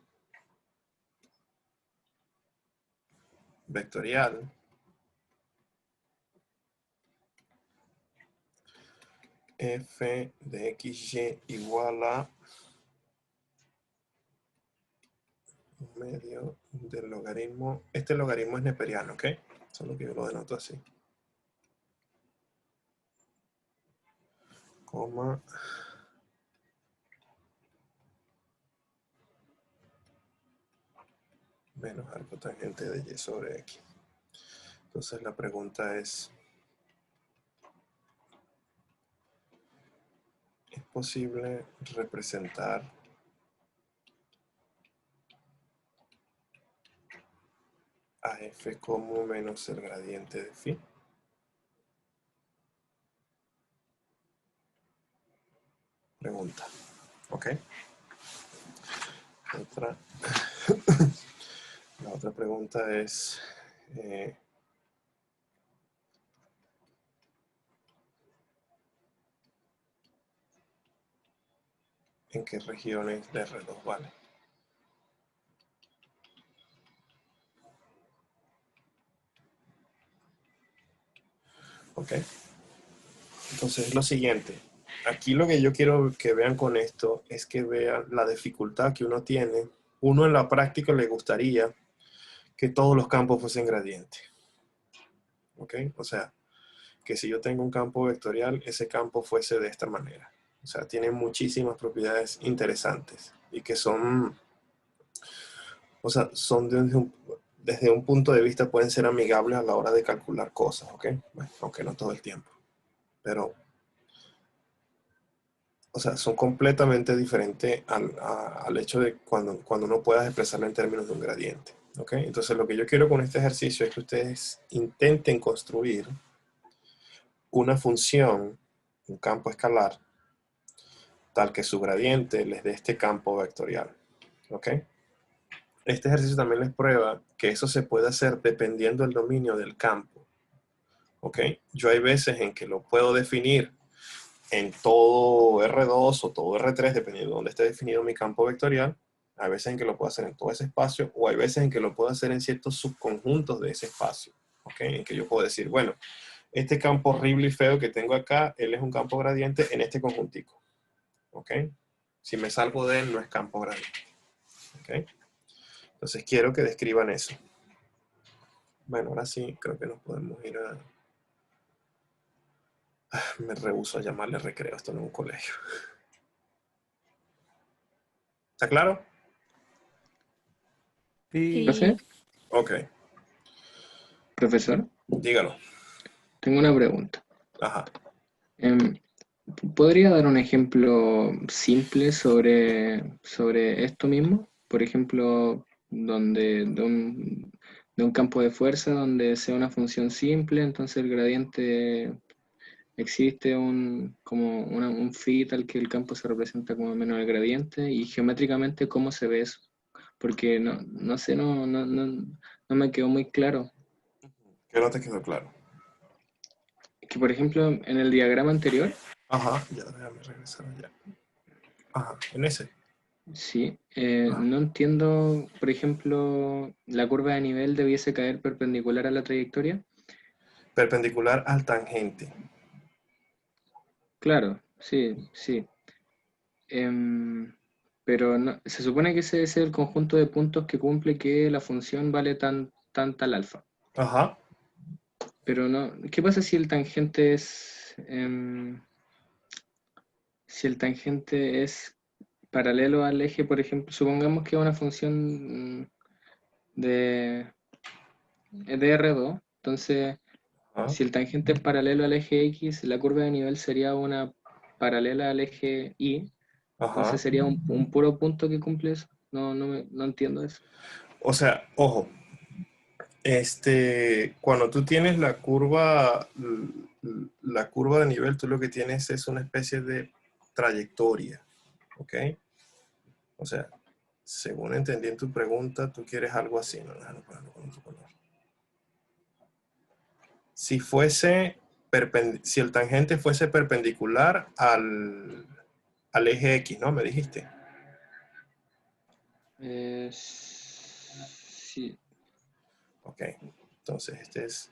vectorial f de xy igual a un medio del logaritmo. Este logaritmo es neperiano, ¿ok? Solo que yo lo denoto así. Coma. Menos arco tangente de y sobre x. Entonces la pregunta ¿es posible representar a f como menos el gradiente de phi? Pregunta. ¿Ok? La otra pregunta es ¿en qué regiones de R2 vale? ¿Ok? Entonces, lo siguiente. Aquí lo que yo quiero que vean con esto es que vean la dificultad que uno tiene. Uno en la práctica le gustaría que todos los campos fuesen gradientes. ¿Ok? O sea, que si yo tengo un campo vectorial, ese campo fuese de esta manera. O sea, tiene muchísimas propiedades interesantes y que son, o sea, son desde un punto de vista pueden ser amigables a la hora de calcular cosas, ¿ok? Bueno, aunque no todo el tiempo. Pero o sea, son completamente diferentes al hecho de cuando no puedas expresarlo en términos de un gradiente. ¿Ok? Entonces lo que yo quiero con este ejercicio es que ustedes intenten construir una función, un campo escalar, tal que su gradiente les dé este campo vectorial. ¿Ok? Este ejercicio también les prueba que eso se puede hacer dependiendo del dominio del campo. ¿Ok? Yo hay veces en que lo puedo definir en todo R2 o todo R3, dependiendo de dónde esté definido mi campo vectorial. Hay veces en que lo puedo hacer en todo ese espacio, o hay veces en que lo puedo hacer en ciertos subconjuntos de ese espacio. ¿Ok? En que yo puedo decir, bueno, este campo horrible y feo que tengo acá, él es un campo gradiente en este conjuntico. ¿Ok? Si me salgo de él, no es campo gradiente. ¿Ok? Entonces quiero que describan eso. Bueno, ahora sí, creo que nos podemos ir a... Me rehúso a llamarle recreo, esto no es un colegio. ¿Está claro? Sí, ¿Profe? Ok, ¿Profesor? dígalo. Tengo una pregunta. Ajá. Em, ¿Podría dar un ejemplo simple sobre esto mismo? Por ejemplo, de un campo de fuerza donde sea una función simple, entonces el gradiente existe un phi tal que el campo se representa como menos el gradiente y geométricamente ¿cómo se ve eso? Porque no sé, no me quedó muy claro. Que no te quedó claro. Que por ejemplo en el diagrama anterior, Ajá, ya, déjame regresar allá. Ajá, en ese. sí, Ah. no entiendo, por ejemplo, la curva de nivel debiese caer perpendicular a la trayectoria. perpendicular al tangente. Claro, sí, sí. Pero se supone que ese es el conjunto de puntos que cumple que la función vale tan tal alfa. Ajá. Pero no, ¿qué pasa si el tangente es si el tangente es paralelo al eje, por ejemplo? Supongamos que es una función de R2, entonces Ajá. si el tangente es paralelo al eje X, la curva de nivel sería una paralela al eje Y, Ajá. entonces sería un puro punto que cumple eso. No entiendo eso. O sea, ojo, cuando tú tienes la curva de nivel, tú lo que tienes es una especie de trayectoria, ¿ok? O sea, según entendí en tu pregunta, tú quieres algo así, ¿no? Déjame ponerlo con otro color. Si el tangente fuese perpendicular al eje X, ¿no? Me dijiste. Sí. Ok, entonces este es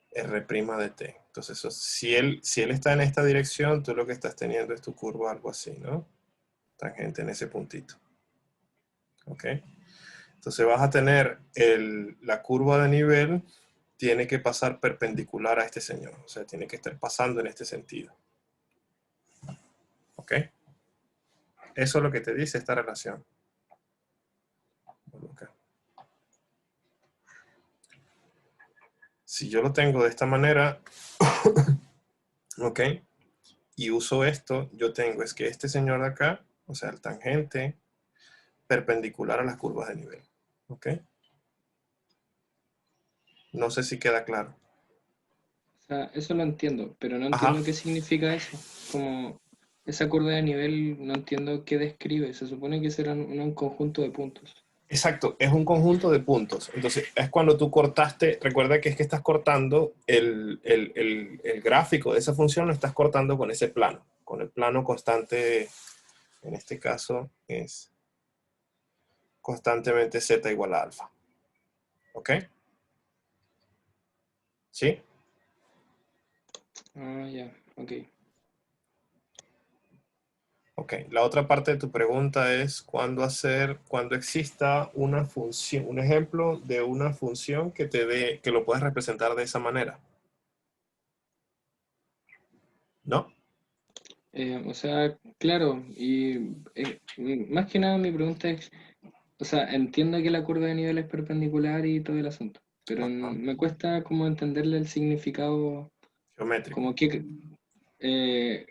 R' de t. Entonces, si él está en esta dirección, tú lo que estás teniendo es tu curva algo así, ¿no? Tangente en ese puntito. Ok. Entonces vas a tener la curva de nivel, tiene que pasar perpendicular a este señor. O sea, tiene que estar pasando en este sentido. Ok. Eso es lo que te dice esta relación. Okay. Si yo lo tengo de esta manera, ok, y uso esto, yo tengo es que este señor de acá, o sea, el tangente, perpendicular a las curvas de nivel. ¿Ok? No sé si queda claro. O sea, eso lo entiendo, pero no Ajá. entiendo qué significa eso. Como esa curva de nivel, no entiendo qué describe. Se supone que será un conjunto de puntos. Exacto, es un conjunto de puntos. Entonces, es cuando tú cortaste, recuerda que es que estás cortando el gráfico de esa función, lo estás cortando con ese plano, con el plano constante, en este caso es constantemente z igual a alfa. ¿Ok? ¿Sí? Ah, ya, ok. Ok, la otra parte de tu pregunta es cuando exista una función, un ejemplo de una función que que lo puedes representar de esa manera. ¿No? O sea, claro, y más que nada mi pregunta es, o sea, entiendo que la curva de nivel es perpendicular y todo el asunto, pero Ajá. me cuesta como entenderle el significado, Geométrico. como que,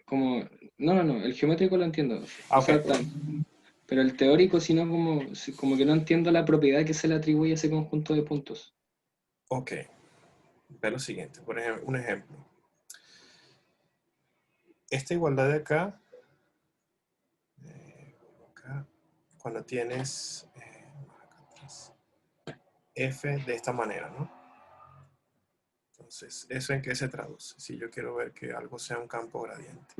como, no, el geométrico lo entiendo, Ah, o ok. sea, pero el teórico, sino como que no entiendo la propiedad que se le atribuye a ese conjunto de puntos. Ok. Ve lo siguiente, por ejemplo, un ejemplo. Esta igualdad de acá, cuando tienes f de esta manera, ¿no? Entonces, ¿eso en qué se traduce? Si yo quiero ver que algo sea un campo gradiente.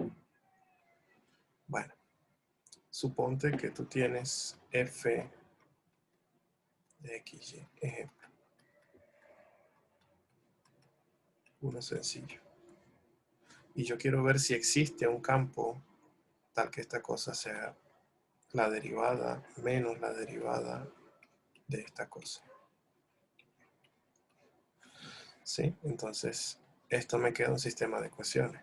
Bueno, suponte que tú tienes f de xy, ejemplo. Uno sencillo. Y yo quiero ver si existe un campo tal que esta cosa sea la derivada menos la derivada de esta cosa. ¿Sí? Entonces, esto me queda un sistema de ecuaciones.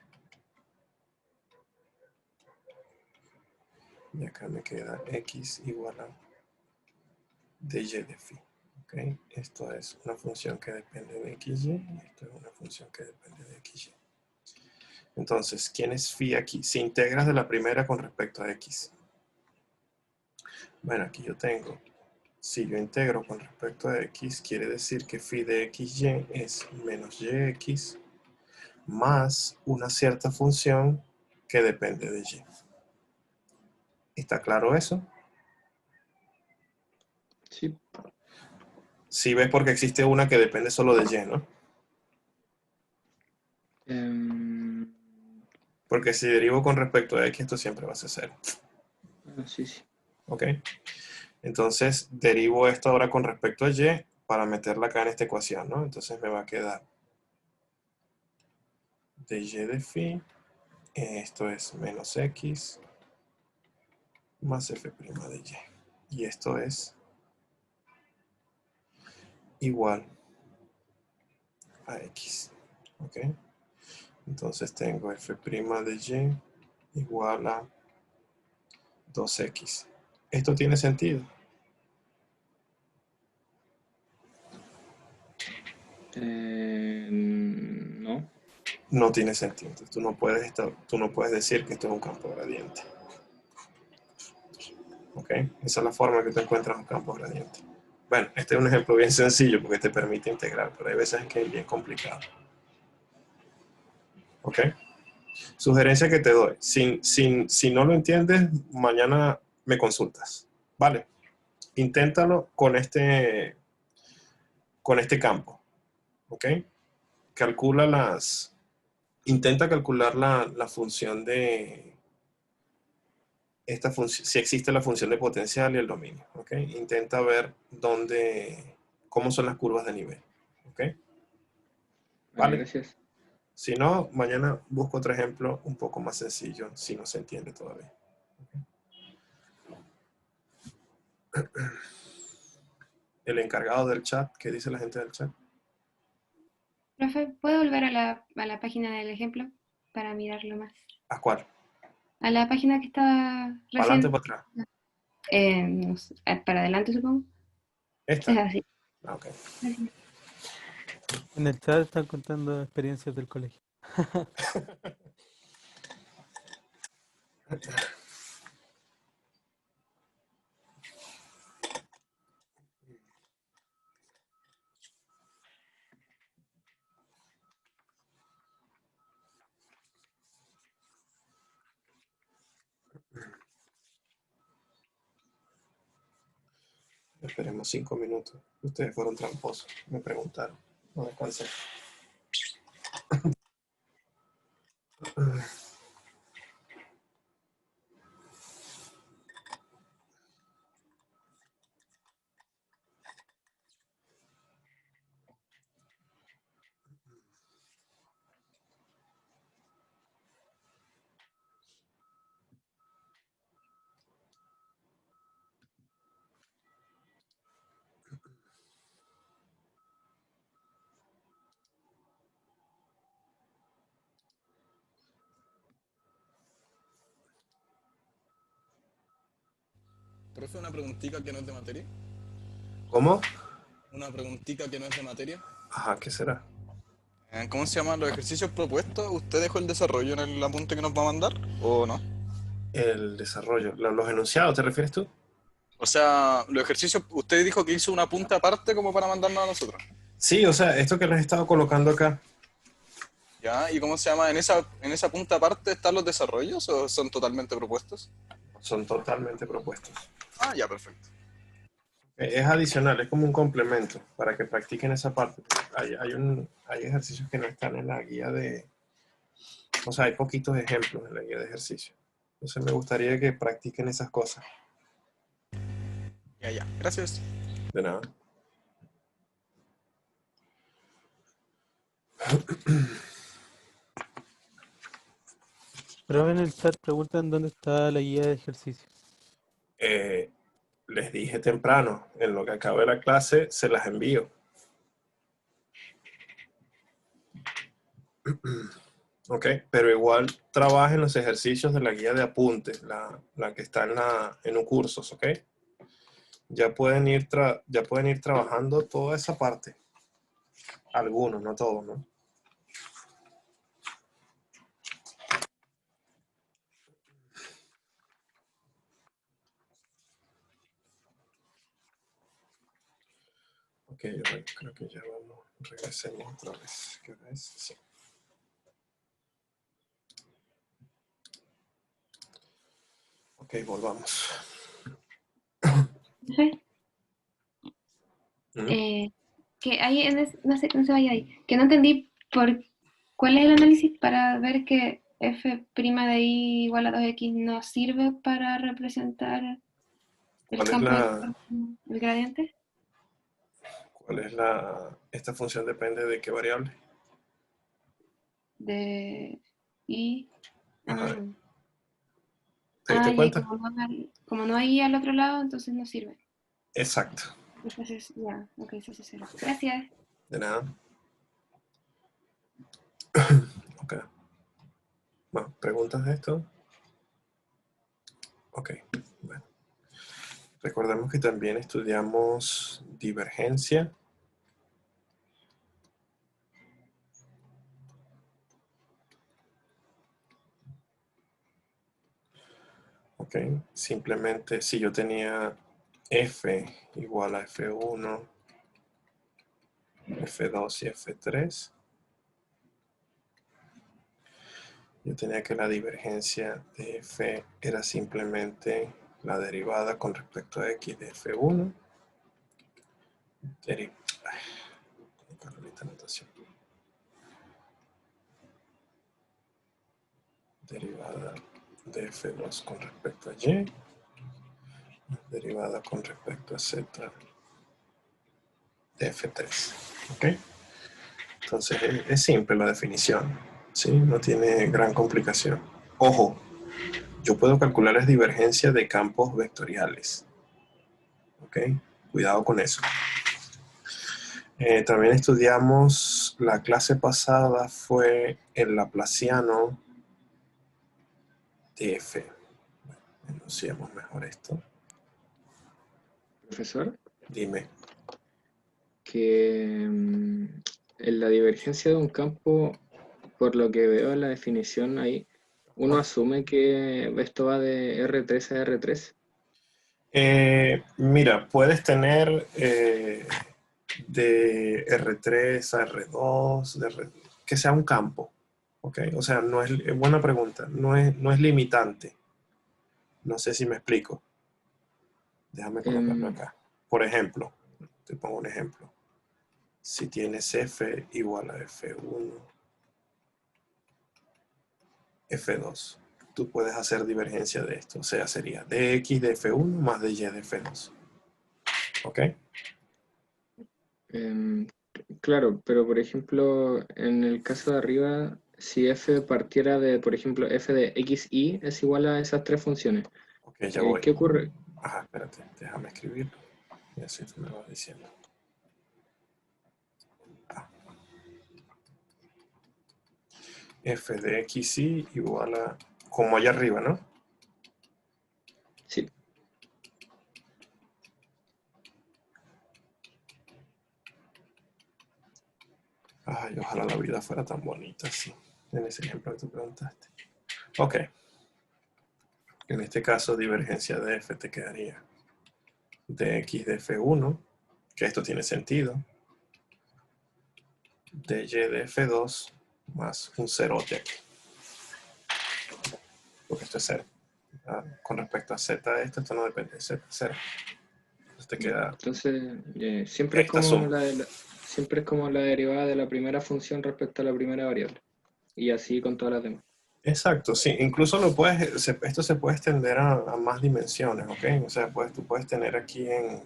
Y acá me queda x igual a dy de phi. ¿Okay? Esto es una función que depende de xy y esto es una función que depende de xy. Entonces, ¿quién es phi aquí? Si integras de la primera con respecto a x. Bueno, aquí yo tengo, si yo integro con respecto a x, quiere decir que phi de xy es menos yx más una cierta función que depende de y. ¿Está claro eso? Sí. Sí ves porque existe una que depende solo de y, ¿no? Porque si derivo con respecto a x, esto siempre va a ser 0. Sí. ¿Ok? Entonces, derivo esto ahora con respecto a y. para meterla acá en esta ecuación, ¿no? Entonces me va a quedar de y de phi, esto es menos x más f' de y. Y esto es igual a x, ¿ok? Entonces tengo f' de y igual a 2x. ¿Esto tiene sentido? No. No tiene sentido. Entonces, tú no puedes decir que esto es un campo gradiente. ¿Ok? Esa es la forma que tú encuentras un campo gradiente. Bueno, este es un ejemplo bien sencillo porque te permite integrar, pero hay veces que es bien complicado. ¿Ok? Sugerencia que te doy. Si no lo entiendes, mañana me consultas. ¿Vale? Inténtalo con este campo. ¿Ok? Intenta calcular la función de esta función, si existe la función de potencial y el dominio. ¿Ok? Intenta ver cómo son las curvas de nivel. ¿Ok? Vale, ¿Vale? gracias. Si no, mañana busco otro ejemplo un poco más sencillo, si no se entiende todavía. El encargado del chat, ¿qué dice la gente del chat? Profe, ¿puedo volver a la página del ejemplo para mirarlo más? ¿A cuál? A la página que estaba ¿Para adelante o recién, para atrás? no sé, para adelante supongo. Es ¿Esta? así. Ah, ok. Gracias. En el chat están contando experiencias del colegio. Esperemos 5 minutos. Ustedes fueron tramposos, me preguntaron. No descansé. Profe, una preguntita que no es de materia. ¿Cómo? Una preguntita que no es de materia. Ajá, ¿qué será? ¿Cómo se llaman los ejercicios propuestos? ¿Usted dejó el desarrollo en el apunte que nos va a mandar o no? El desarrollo. ¿Los enunciados te refieres tú? O sea, los ejercicios, usted dijo que hizo un apunte aparte como para mandarnos a nosotros. Sí, o sea, esto que les he estado colocando acá. ¿Ya? ¿Y cómo se llama? ¿En esa punta aparte están los desarrollos o son totalmente propuestos? Son totalmente propuestos. Ah, ya, perfecto. Es adicional, es como un complemento para que practiquen esa parte. Hay ejercicios que no están en la guía de... O sea, hay poquitos ejemplos en la guía de ejercicio. Entonces me gustaría que practiquen esas cosas. Ya, ya. Gracias. De nada. Pero en el chat preguntan dónde está la guía de ejercicio. Les dije temprano, en lo que acabe la clase, se las envío. Ok, pero igual trabajen los ejercicios de la guía de apuntes, la que está en un cursos, ok. Ya pueden ir trabajando toda esa parte. Algunos, no todos, ¿no? Ok, yo creo que ya vamos, regresemos otra vez. ¿Qué hora es? Sí. Ok, volvamos. Profe, ¿Mm? que ahí, no sé, no se vaya ahí, que no entendí cuál es el análisis para ver que f' de i igual a 2x no sirve para representar el ¿Cuál es campo la, del gradiente. ¿Cuál es esta función depende de qué variable? De I. Ajá. Ah, ¿Te diste ya, cuenta? como no hay al otro lado, entonces no sirve. Exacto. Entonces, ya, ok, se hace cero. Gracias. De nada. Ok. Bueno, ¿preguntas de esto? Ok. Bueno. Recordemos que también estudiamos divergencia. Ok. Simplemente si yo tenía F igual a F1, F2 y F3, yo tenía que la divergencia de F era simplemente la derivada con respecto a X de F1. Derivada de F2 con respecto a Y. Derivada con respecto a Z de F3. ¿Ok? Entonces es simple la definición. ¿Sí? No tiene gran complicación. Ojo, yo puedo calcular la divergencia de campos vectoriales. ¿Ok? Cuidado con eso. También estudiamos, la clase pasada fue el laplaciano de F. Bueno, enunciemos mejor esto. Profesor, Dime. que en la divergencia de un campo, por lo que veo en la definición ahí, uno asume que esto va de R3 a R3. Mira, puedes tener de R3 a R2, que sea un campo. ¿Ok? O sea, no es buena pregunta. No es limitante. No sé si me explico. Déjame colocarlo acá. Por ejemplo, te pongo un ejemplo. Si tienes F igual a F1, F2, tú puedes hacer divergencia de esto. O sea, sería dx de F1 más dy de F2. ¿Ok? Claro, pero por ejemplo, en el caso de arriba, si f partiera de, por ejemplo, f de xy es igual a esas tres funciones, Ok, ya voy. ¿qué ocurre? Ajá, espérate, déjame escribirlo. Y así tú me vas diciendo. F de xy igual a, como allá arriba, ¿no? Sí. Ay, ojalá la vida fuera tan bonita así, en ese ejemplo que tú preguntaste. Ok. En este caso, divergencia de F te quedaría de x de F1, que esto tiene sentido, de y de F2 más un cerote aquí. Porque esto es 0. Con respecto a z de esto no depende de z, 0. Entonces te queda Entonces, siempre es esta como suma. siempre es como la derivada de la primera función respecto a la primera variable. Y así con todas las demás. Exacto, sí. Incluso esto se puede extender a más dimensiones, ¿ok? O sea, tú puedes tener aquí en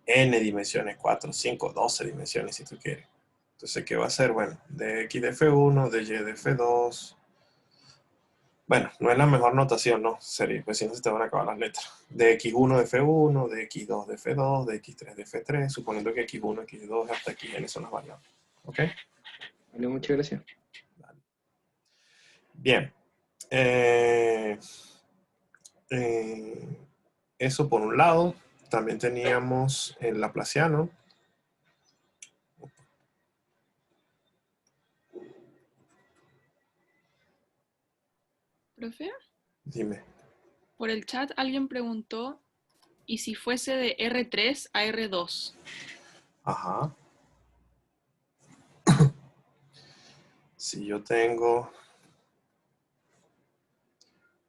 n dimensiones, 4, 5, 12 dimensiones si tú quieres. Entonces, ¿qué va a ser? Bueno, de x de f1, de y de f2. Bueno, no es la mejor notación, ¿no? Sería, pues si no se te van a acabar las letras. De x1 de f1, de x2 de f2, de x3 de f3, suponiendo que x1, x2 hasta xn son las variables. ¿Ok? Vale, muchas gracias. Bien. Eso por un lado. También teníamos el laplaciano. Profe, Dime. por el chat alguien preguntó, ¿y si fuese de R3 a R2? Ajá. Si yo tengo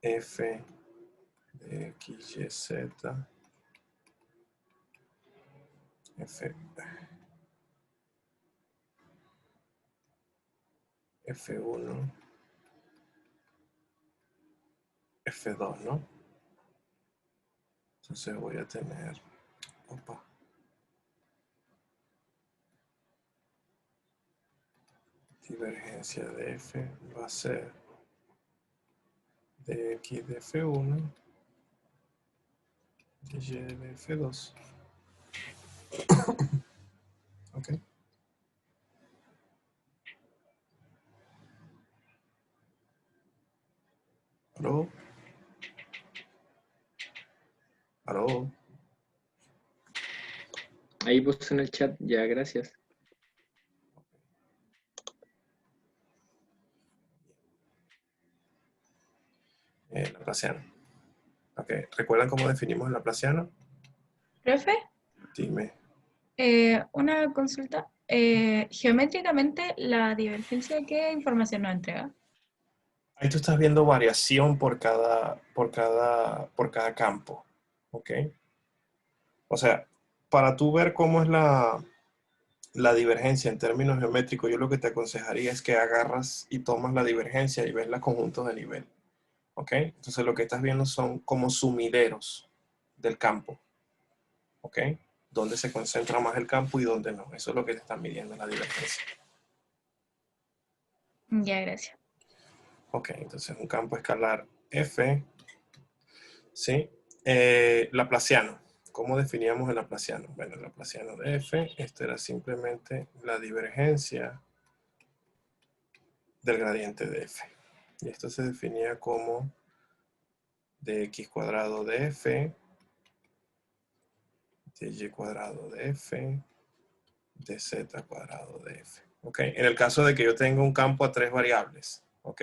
f de x, y, z, F1, F2, ¿no? Entonces voy a tener, opa, divergencia de F va a ser de X de F1, de Y de F2. Ok. ¿Aló? ¿Aló? Ahí puse en el chat, ya, gracias. Laplaciano. Ok, ¿recuerdan cómo definimos el Laplaciano? Profe, Dime. una consulta. Geométricamente, ¿la divergencia qué información nos entrega? Ahí tú estás viendo variación por cada campo. ¿Ok? O sea, para tú ver cómo es la divergencia en términos geométricos, yo lo que te aconsejaría es que agarras y tomas la divergencia y ves los conjuntos de nivel. ¿Ok? Entonces lo que estás viendo son como sumideros del campo. ¿Ok? Dónde se concentra más el campo y dónde no. Eso es lo que te están midiendo la divergencia. Ya, gracias. Ok, entonces un campo escalar F, ¿sí? Laplaciano. ¿Cómo definíamos el Laplaciano? Bueno, el Laplaciano de F, esto era simplemente la divergencia del gradiente de F. Y esto se definía como de X cuadrado de F, de Y cuadrado de F, de Z cuadrado de F. ¿Ok? En el caso de que yo tenga un campo a 3 variables. ¿Ok?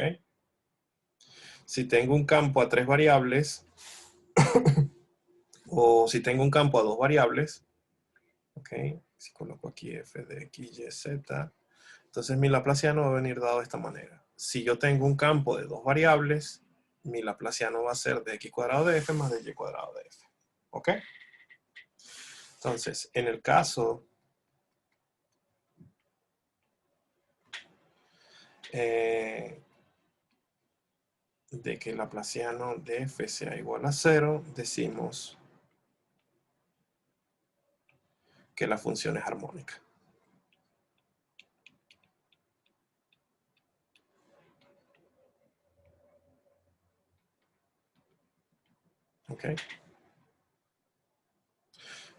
Si tengo un campo a 3 variables, o si tengo un campo a 2 variables, ¿ok? Si coloco aquí F de X, Y, Z, entonces mi Laplaciano va a venir dado de esta manera. Si yo tengo un campo de 2 variables, mi Laplaciano va a ser de X cuadrado de F más de Y cuadrado de F. ¿Ok? Entonces, en el caso de que el Laplaciano de F sea igual a 0, decimos que la función es armónica. ¿Ok?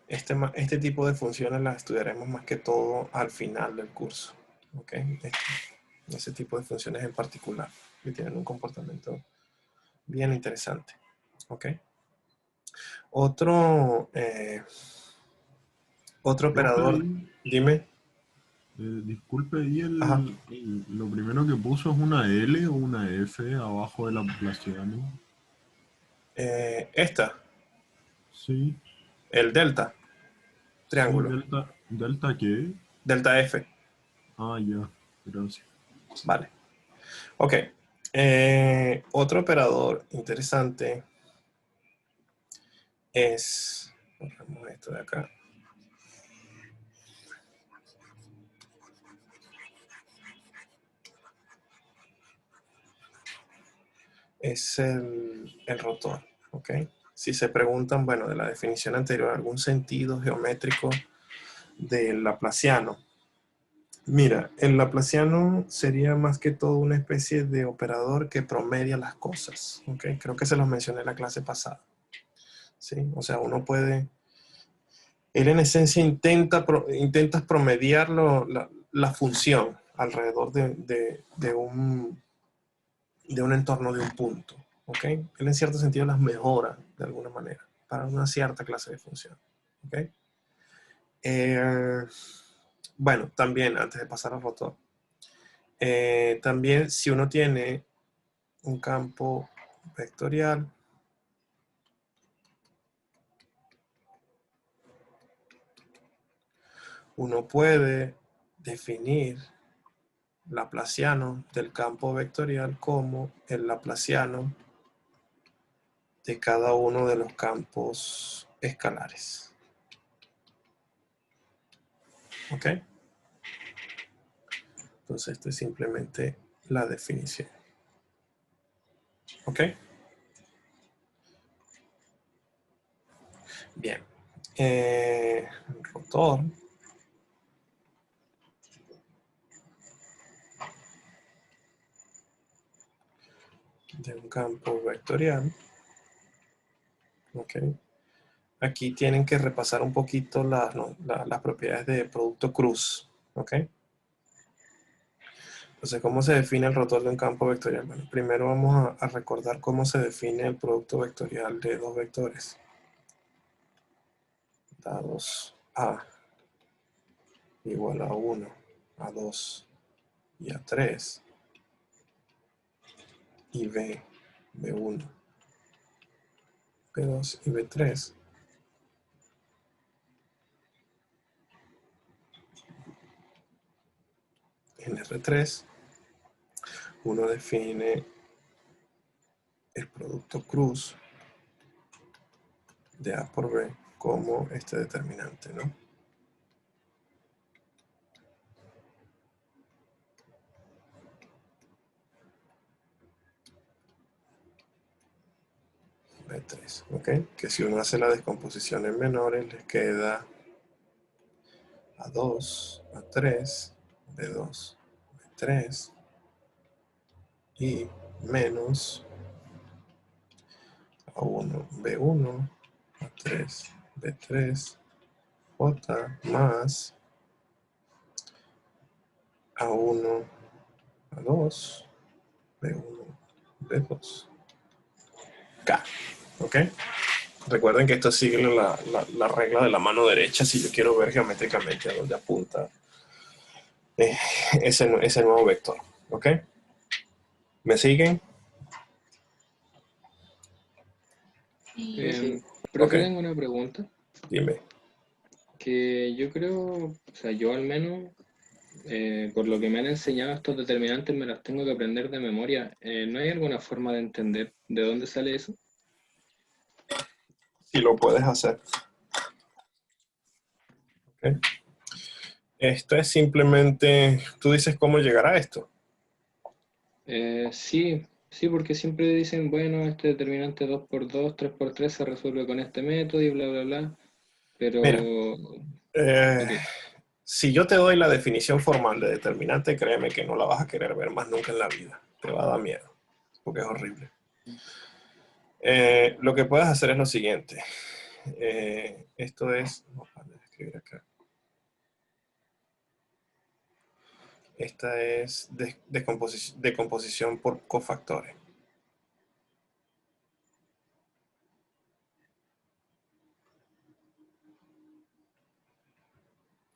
Este tipo de funciones las estudiaremos más que todo al final del curso. ¿Ok? Ese tipo de funciones en particular, que tienen un comportamiento bien interesante. ¿Ok? Otro operador, dime. Disculpe, ¿y Ajá. lo primero que puso es una L o una F abajo de la Laplaciano? Esta, Sí. el delta, triángulo. Sí, ¿delta qué? Delta F. Ah, ya, gracias. Vale. Ok. Otro operador interesante es, borramos esto de acá. Es el rotor, ¿ok? Si se preguntan, bueno, de la definición anterior, algún sentido geométrico del Laplaciano. Mira, el Laplaciano sería más que todo una especie de operador que promedia las cosas, ¿ok? Creo que se los mencioné en la clase pasada, ¿sí? O sea, uno puede... Él en esencia intenta promediar la función alrededor de un entorno de un punto, ¿ok? Él en cierto sentido las mejora de alguna manera para una cierta clase de función, ¿ok? Bueno, también antes de pasar al rotor, también si uno tiene un campo vectorial, uno puede definir Laplaciano del campo vectorial como el Laplaciano de cada uno de los campos escalares. ¿Ok? Entonces, esto es simplemente la definición. ¿Ok? Bien. Rotor. de un campo vectorial. Ok. Aquí tienen que repasar un poquito las propiedades de producto cruz. Ok. Entonces, ¿cómo se define el rotor de un campo vectorial? Bueno, primero vamos a recordar cómo se define el producto vectorial de dos vectores. Dados A igual a 1, a 2 y a 3. Y B, B1, B2 y B3. En R3, uno define el producto cruz de A por B como este determinante, ¿no? B3, ¿ok? Que si uno hace la descomposición en menores, les queda A2, A3, B2, B3 y menos A1, B1, A3, B3, J más A1, A2, B1, B2, K, ¿ok? Recuerden que esto sigue la regla de la mano derecha si yo quiero ver geométricamente a dónde apunta ese nuevo vector, ¿ok? ¿Me siguen? Profe, Ok. tengo una pregunta. Dime. Que yo creo, o sea, yo al menos, por lo que me han enseñado estos determinantes, me los tengo que aprender de memoria. ¿No hay alguna forma de entender de dónde sale eso? Si lo puedes hacer. ¿Ok? Esto es simplemente, tú dices cómo llegar a esto. Sí, porque siempre dicen, bueno, este determinante 2×2, 3×3 se resuelve con este método y bla, bla, bla. Pero, Mira, ok, si yo te doy la definición formal de determinante, créeme que no la vas a querer ver más nunca en la vida. Te va a dar miedo, porque es horrible. Lo que puedes hacer es lo siguiente. Esto es... No, para escribir acá. Esta es decomposición por cofactores.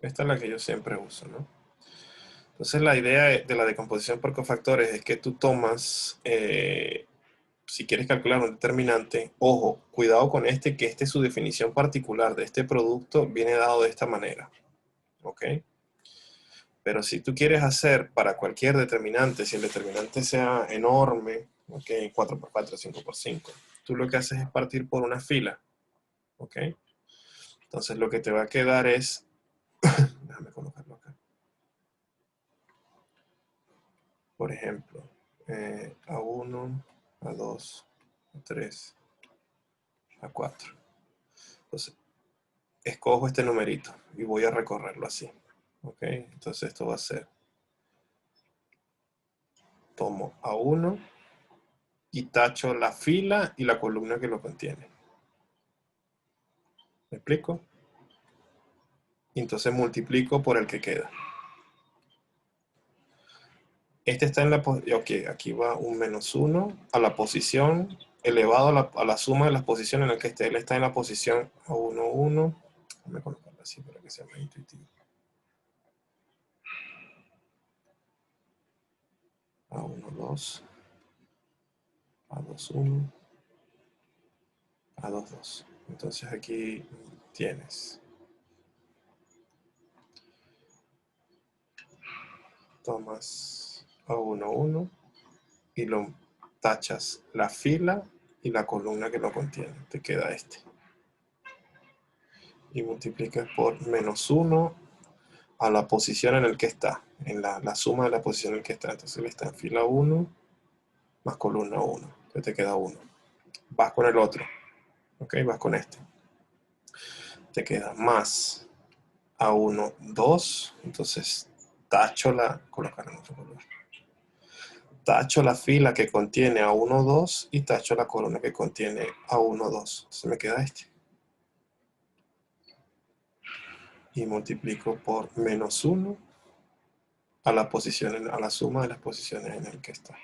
Esta es la que yo siempre uso, ¿no? Entonces la idea de la decomposición por cofactores es que tú tomas, si quieres calcular un determinante, ojo, cuidado con este, que su definición particular de este producto viene dado de esta manera, ¿ok? Pero si tú quieres hacer para cualquier determinante, si el determinante sea enorme, ¿ok? 4×4, 5×5, tú lo que haces es partir por una fila, ¿ok? Entonces lo que te va a quedar es, déjame colocarlo acá. Por ejemplo, A1, A2, A3, A4. Entonces, escojo este numerito y voy a recorrerlo así. ¿Ok? Entonces esto va a ser, tomo A1 y tacho la fila y la columna que lo contiene. ¿Me explico? Y entonces multiplico por el que queda. Este está en la posición, ok, aquí va un -1 a la posición elevado a la suma de las posiciones en la que esté. Él está en la posición A1, 1. Déjame colocarlo así para que sea más intuitivo. A1, 2. A2, 1. A2, 2. Entonces aquí tienes. Tomas A1, 1 y lo tachas la fila y la columna que lo contiene. Te queda este. Y multiplicas por -1 a la posición en el que está. En la suma de la posición en el que está. Entonces él está en fila 1 más columna 1. Entonces te queda 1. Vas con el otro. Ok, vas con este. Te queda más A1, 2. Entonces tacho la... Colocar en otro color. tacho la fila que contiene A1, 2 y tacho la columna que contiene A1, 2. Entonces me queda este. Y multiplico por menos 1 a la posición, a la suma de las posiciones en el que está.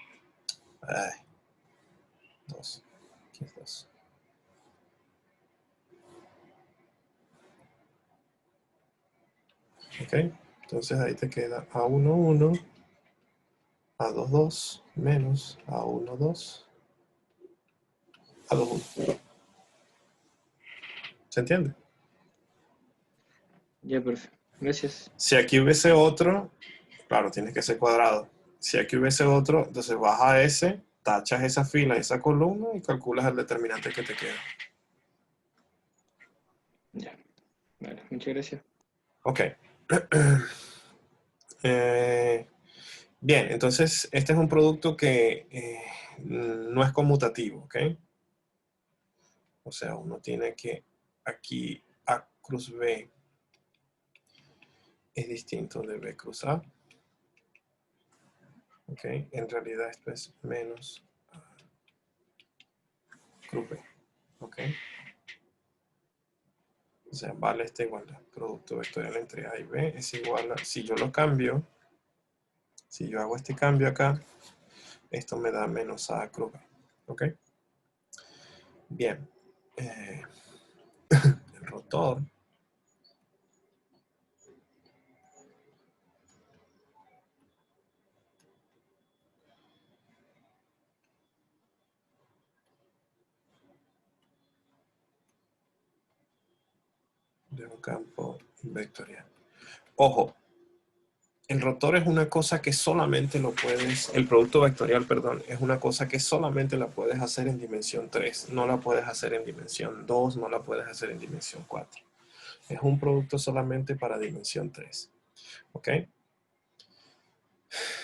2. Aquí es 2. Ok, entonces ahí te queda A1, 1, A2, 2, menos A1, 2, A2, 1. ¿Se entiende? Ya, perfecto. Gracias. Si aquí hubiese otro, claro, tiene que ser cuadrado. Si aquí hubiese otro, entonces vas a ese, tachas esa fila, esa columna y calculas el determinante que te queda. Ya. Vale, muchas gracias. Ok. Bien, entonces este es un producto que no es conmutativo, ¿ok? O sea, uno tiene que aquí A cruz B es distinto de B cruz A. Ok, en realidad esto es menos A cruz B. Ok. O sea, vale esta igualdad. Producto vectorial entre A y B es igual a, si yo lo cambio, si yo hago este cambio acá, esto me da menos A cruz B. Ok. Bien. El rotor de un campo vectorial. Ojo, el rotor es una cosa que solamente lo puedes, el producto vectorial, perdón, es una cosa que solamente la puedes hacer en dimensión 3. No la puedes hacer en dimensión 2, no la puedes hacer en dimensión 4. Es un producto solamente para dimensión 3. ¿Ok?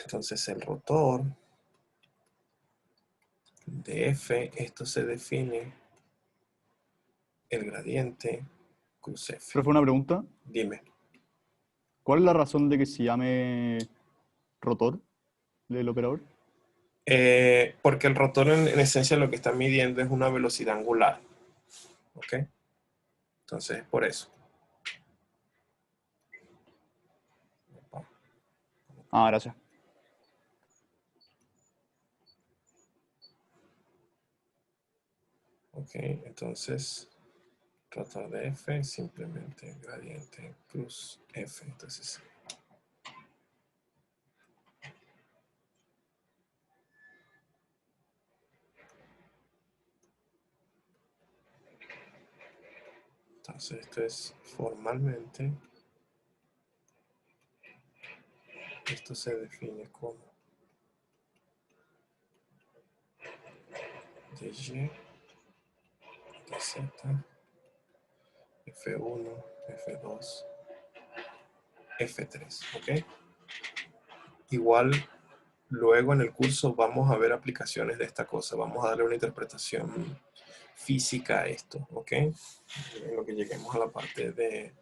Entonces el rotor de F, esto se define el gradiente cruz F. Profe, una pregunta. Dime. ¿Cuál es la razón de que se llame rotor del operador? Porque el rotor en esencia lo que está midiendo es una velocidad angular. ¿Ok? Entonces, por eso. Ah, gracias. Ok, entonces, rotor de F, simplemente gradiente cruz F. Entonces, esto es formalmente, esto se define como dy, dz, F1, F2, F3, ¿ok? Igual, luego en el curso vamos a ver aplicaciones de esta cosa, vamos a darle una interpretación física a esto, ¿ok? En lo que lleguemos a la parte del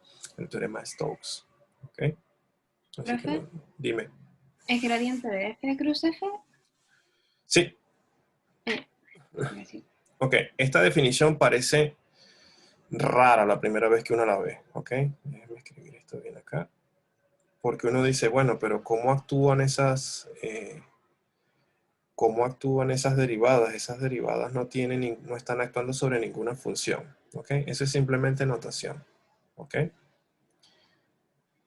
teorema de Stokes, ¿ok? Así que ¿Profe? dime. ¿Es gradiente de F cruz F? Sí. Sí. Ok, esta definición parece rara la primera vez que uno la ve, ¿ok? Déjame escribir esto bien acá. Porque uno dice, bueno, pero ¿cómo actúan esas derivadas? Esas derivadas no están actuando sobre ninguna función, ¿ok? Eso es simplemente notación, ¿ok?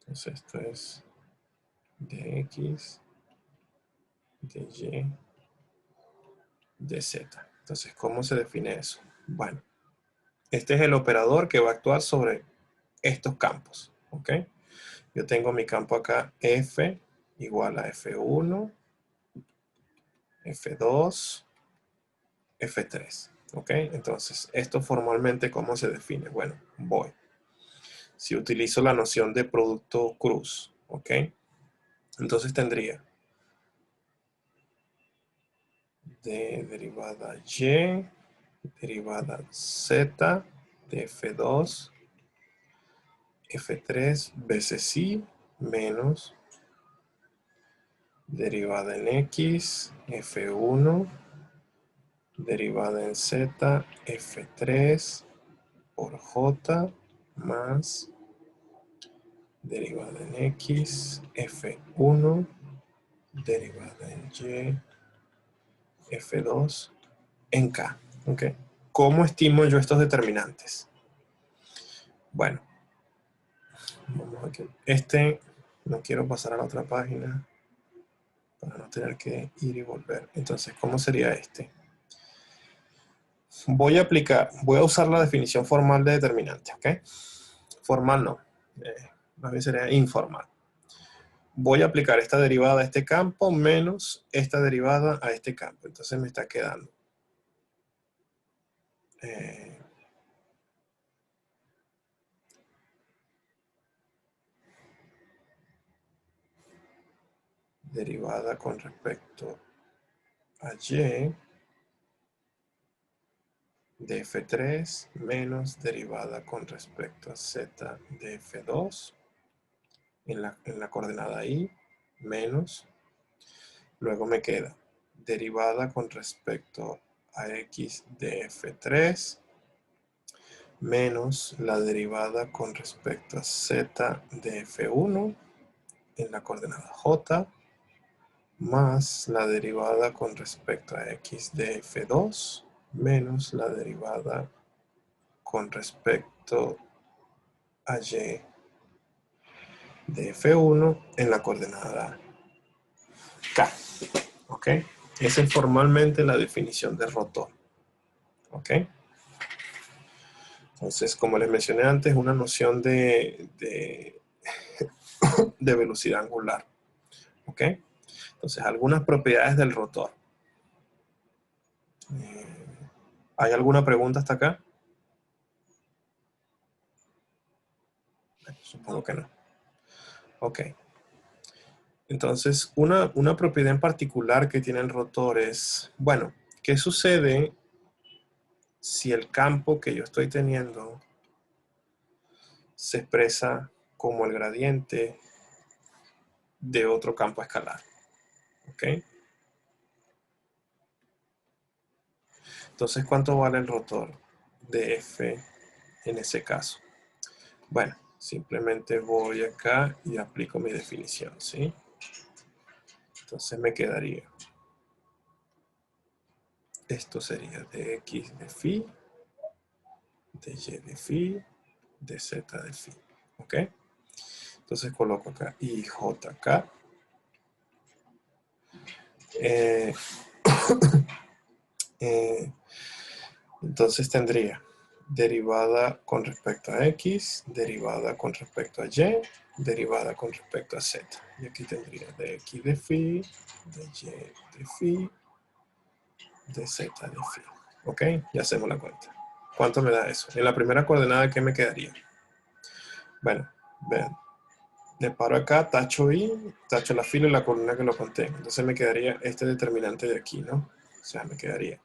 Entonces esto es de X, de Y, de Z. Entonces, ¿cómo se define eso? Bueno, este es el operador que va a actuar sobre estos campos, ¿ok? Yo tengo mi campo acá, F igual a F1, F2, F3, ¿ok? Entonces, esto formalmente, ¿cómo se define? Bueno, voy. Si utilizo la noción de producto cruz, ¿ok? Entonces tendría de derivada Y, derivada Z, de F2, F3 veces I, menos derivada en X, F1, derivada en Z, F3 por J, más derivada en X, F1, derivada en Y, F2, en K. ¿Ok? ¿Cómo estimo yo estos determinantes? Bueno, vamos aquí. No quiero pasar a la otra página para no tener que ir y volver. Entonces, ¿cómo sería este? Voy a usar la definición formal de determinante, ¿ok? Formal no, más bien sería informal. Voy a aplicar esta derivada a este campo menos esta derivada a este campo. Entonces me está quedando derivada con respecto a Y de F3 menos derivada con respecto a Z de F2 en la coordenada Y menos, luego me queda derivada con respecto a X de F3 menos la derivada con respecto a Z de F1 en la coordenada J más la derivada con respecto a X de F2 menos la derivada con respecto a Y de F1 en la coordenada K. ¿Ok? Esa es formalmente la definición de rotor. ¿Ok? Entonces, como les mencioné antes, una noción de velocidad angular. ¿Ok? Entonces, algunas propiedades del rotor. ¿Hay alguna pregunta hasta acá? Supongo que no. Ok. Entonces, una propiedad en particular que tiene el rotor es, bueno, ¿qué sucede si el campo que yo estoy teniendo se expresa como el gradiente de otro campo escalar? ¿Ok? Entonces, ¿cuánto vale el rotor de F en ese caso? Bueno, simplemente voy acá y aplico mi definición, ¿sí? Entonces me quedaría, esto sería de X de phi, de Y de phi, de Z de phi, ¿ok? Entonces coloco acá IJK. Entonces tendría derivada con respecto a X, derivada con respecto a Y, derivada con respecto a Z. Y aquí tendría de X de phi, de Y de phi, de Z de phi. ¿Ok? Ya hacemos la cuenta. ¿Cuánto me da eso? En la primera coordenada, ¿qué me quedaría? Bueno, vean. Le paro acá, tacho I, tacho la fila y la columna que lo contenga. Entonces me quedaría este determinante de aquí, ¿no? O sea, me quedaría.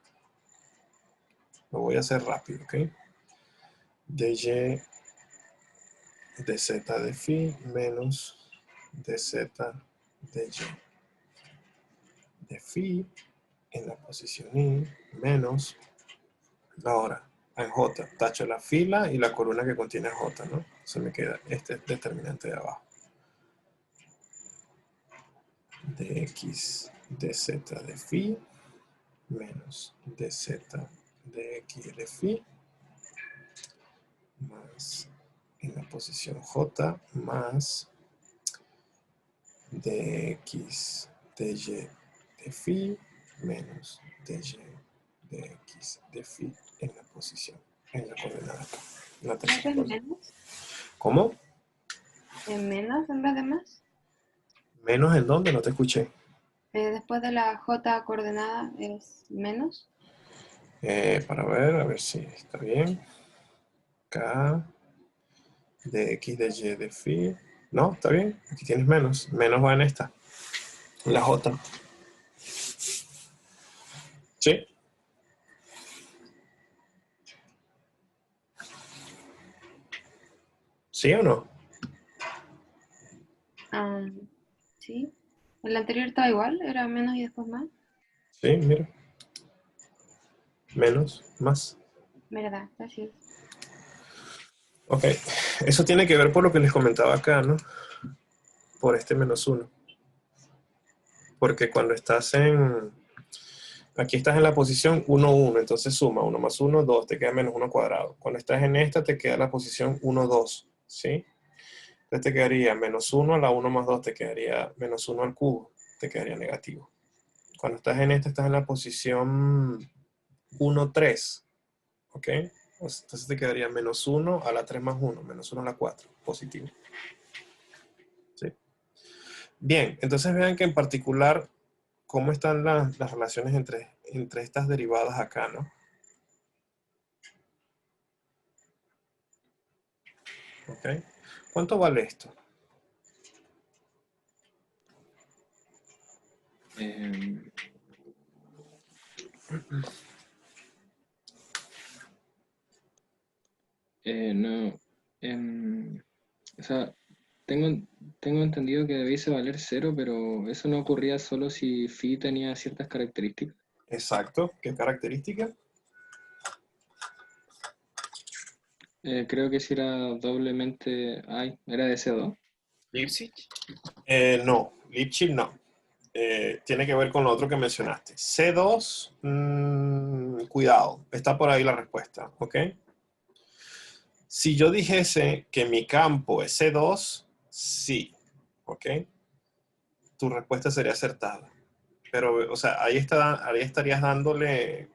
Lo voy a hacer rápido, ¿ok? De Y de Z de phi menos de Z de Y de phi en la posición I menos, ahora en J, tacho la fila y la columna que contiene J, ¿no? Entonces me queda este determinante de abajo. De X de Z de phi menos de Z de X de phi más en la posición J más de X de Y de phi menos de Y de X de phi en la posición, en la coordenada acá. En la tercera ¿Es coordenada. menos? ¿Cómo? ¿Es menos en vez de más? ¿Menos en dónde? No te escuché. Después de la J coordenada es menos. Para ver, a ver si está bien. K de X de Y de phi. No, está bien. Aquí tienes menos. Menos va en esta. La J. ¿Sí? ¿Sí o no? Sí. El anterior estaba igual, era menos y después más. Sí, mira. Menos, más. Verdad, gracias. Ok, eso tiene que ver por lo que les comentaba acá, ¿no? Por este -1. Porque cuando estás en... Aquí estás en la posición 1, 1, entonces suma 1 más 1, 2, te queda -1 cuadrado. Cuando estás en esta, te queda la posición 1, 2, ¿sí? Entonces te quedaría -1 a la 1 más 2, te quedaría -1 al cubo, te quedaría negativo. Cuando estás en esta, estás en la posición 1, 3, ¿ok? Entonces te quedaría -1 a la 3 más 1, -1 a la 4, positivo. ¿Sí? Bien, entonces vean que en particular, ¿cómo están las relaciones entre estas derivadas acá, no? ¿Ok? ¿Cuánto vale esto? No. O sea, tengo entendido que debiese valer 0, pero eso no ocurría solo si phi tenía ciertas características. Exacto. ¿Qué característica? Creo que si era doblemente... Ay, ¿era de C2? ¿Leipzig? No, Lipschitz no. Tiene que ver con lo otro que mencionaste. C2, cuidado, está por ahí la respuesta, ¿ok? Si yo dijese que mi campo es C2, sí, ¿ok? Tu respuesta sería acertada. Pero, o sea, ahí estarías dándole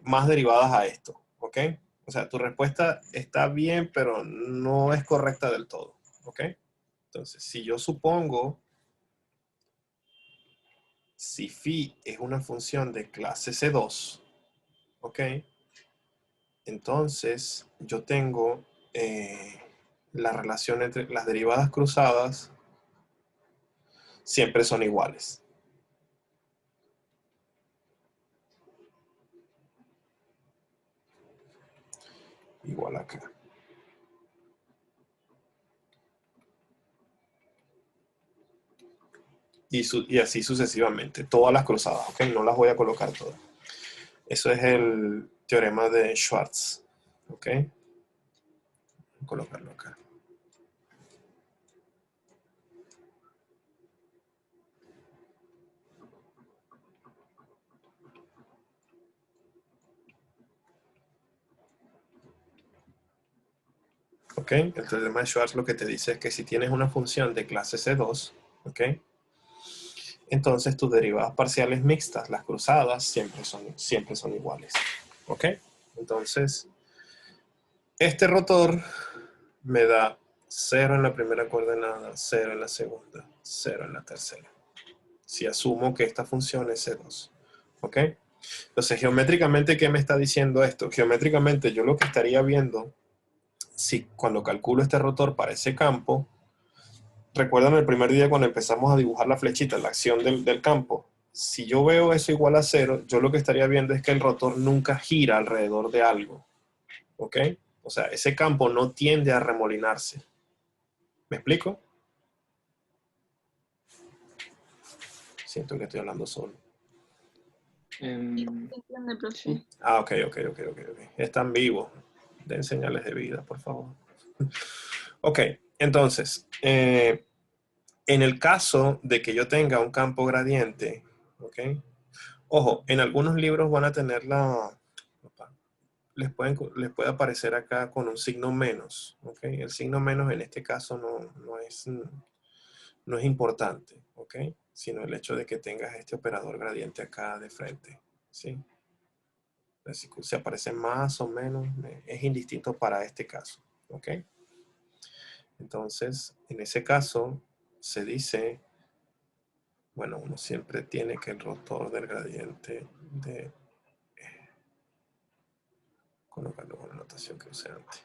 más derivadas a esto, ¿ok? O sea, tu respuesta está bien, pero no es correcta del todo, ¿ok? Entonces, si yo supongo, si phi es una función de clase C2, ¿ok? Entonces, yo tengo la relación entre las derivadas cruzadas siempre son iguales. Igual acá. Y así sucesivamente. Todas las cruzadas, ¿ok? No las voy a colocar todas. Eso es el teorema de Schwartz, ¿ok? Voy a colocarlo acá. ¿Ok? El teorema de Schwartz lo que te dice es que si tienes una función de clase C2, ¿ok? Entonces tus derivadas parciales mixtas, las cruzadas, siempre son iguales. ¿Ok? Entonces, este rotor me da 0 en la primera coordenada, 0 en la segunda, 0 en la tercera. Si asumo que esta función es C2. ¿Ok? Entonces, geométricamente, ¿qué me está diciendo esto? Geométricamente, yo lo que estaría viendo, si cuando calculo este rotor para ese campo, recuerdan el primer día cuando empezamos a dibujar la flechita, la acción del campo. Si yo veo eso igual a 0, yo lo que estaría viendo es que el rotor nunca gira alrededor de algo. ¿Ok? O sea, ese campo no tiende a remolinarse. ¿Me explico? Siento que estoy hablando solo. Entiende, profe. Ah, ok. Están vivos. Den señales de vida, por favor. Ok, entonces, en el caso de que yo tenga un campo gradiente, ¿ok? Ojo, en algunos libros van a tener les puede aparecer acá con un signo menos, ¿ok? El signo menos en este caso no es importante, ¿ok? Sino el hecho de que tengas este operador gradiente acá de frente, ¿sí? Si aparece más o menos, es indistinto para este caso, ¿ok? Entonces, en ese caso, se dice, bueno, uno siempre tiene que el rotor del gradiente de... colocarlo con la notación que usé antes.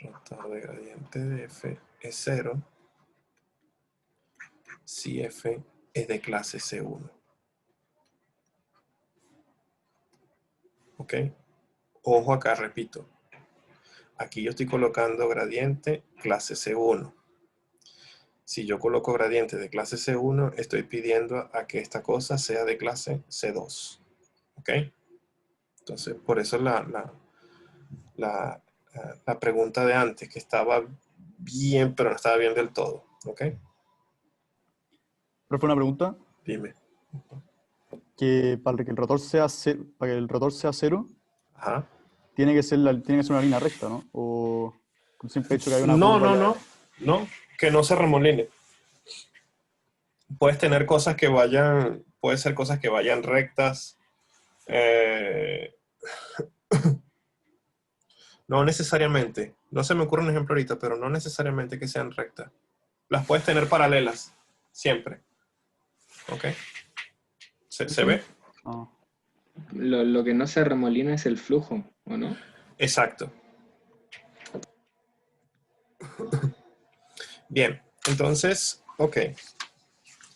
Rotor de gradiente de f es 0 si f es de clase C1. ¿Ok? Ojo acá, repito. Aquí yo estoy colocando gradiente clase C1. Si yo coloco gradiente de clase C1, estoy pidiendo a que esta cosa sea de clase C2. ¿Ok? Entonces, por eso la pregunta de antes, que estaba bien, pero no estaba bien del todo. ¿Ok? Profe, una pregunta. Dime. Que para que el rotor sea para que el rotor sea cero, Ajá. tiene que ser una línea recta, ¿no? O con simple hecho que hay una No, curva no, ya. no, que no se remoline. Puedes tener cosas que vayan, puede ser cosas que vayan rectas. No necesariamente. No se me ocurre un ejemplo ahorita, pero no necesariamente que sean rectas. Las puedes tener paralelas, siempre. ¿Ok? ¿Se ve? Ah. Lo que no se remolina es el flujo, ¿o no? Exacto. Bien, entonces, ok.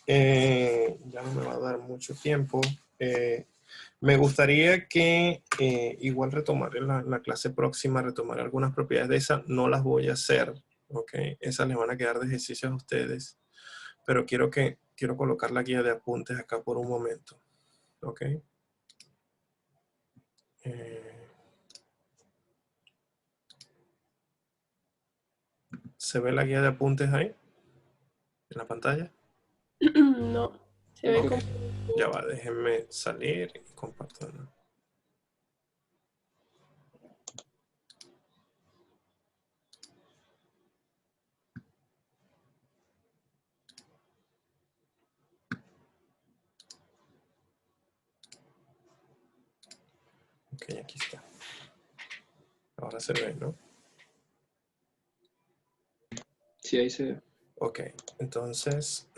Ya no me va a dar mucho tiempo. Me gustaría que igual retomar en la clase próxima, retomar algunas propiedades de esa. No las voy a hacer, ¿ok? Esas les van a quedar de ejercicios a ustedes. Pero quiero colocar la guía de apuntes acá por un momento, ¿ok? ¿Se ve la guía de apuntes ahí? ¿En la pantalla? No, se ve Ok. como... Ya va, déjenme salir y compartirlo. Ok, aquí está. Ahora se ve, ¿no? Sí, ahí se ve. Ok, entonces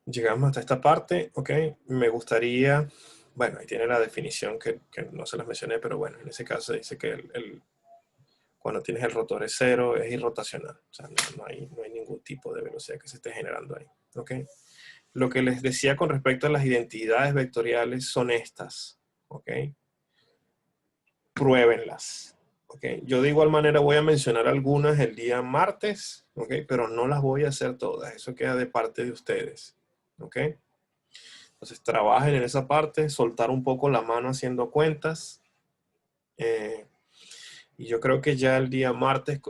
llegamos hasta esta parte, ok. Me gustaría, bueno, ahí tiene la definición que no se las mencioné, pero bueno, en ese caso dice que cuando tienes el rotor es cero, es irrotacional. O sea, no hay ningún tipo de velocidad que se esté generando ahí, ok. Lo que les decía con respecto a las identidades vectoriales son estas, ok. Pruébenlas. Okay. Yo de igual manera voy a mencionar algunas el día martes, okay, pero no las voy a hacer todas. Eso queda de parte de ustedes. Okay. Entonces trabajen en esa parte, soltar un poco la mano haciendo cuentas. Y yo creo que ya el día martes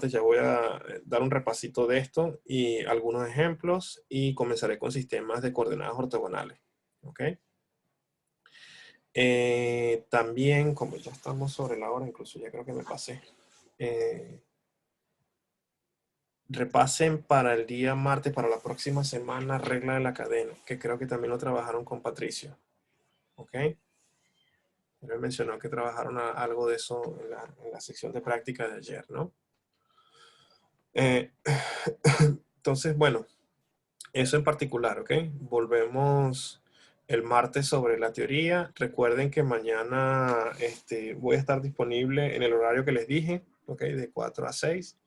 ya voy a dar un repasito de esto y algunos ejemplos y comenzaré con sistemas de coordenadas ortogonales. Okay. También, como ya estamos sobre la hora, incluso ya creo que me pasé. Repasen para el día martes, para la próxima semana, regla de la cadena, que creo que también lo trabajaron con Patricio. ¿Ok? Él mencionó que trabajaron algo de eso en la sección de práctica de ayer, ¿no? Entonces, bueno, eso en particular, ¿ok? Volvemos el martes sobre la teoría. Recuerden que mañana voy a estar disponible en el horario que les dije, ¿ok? De 4 a 6.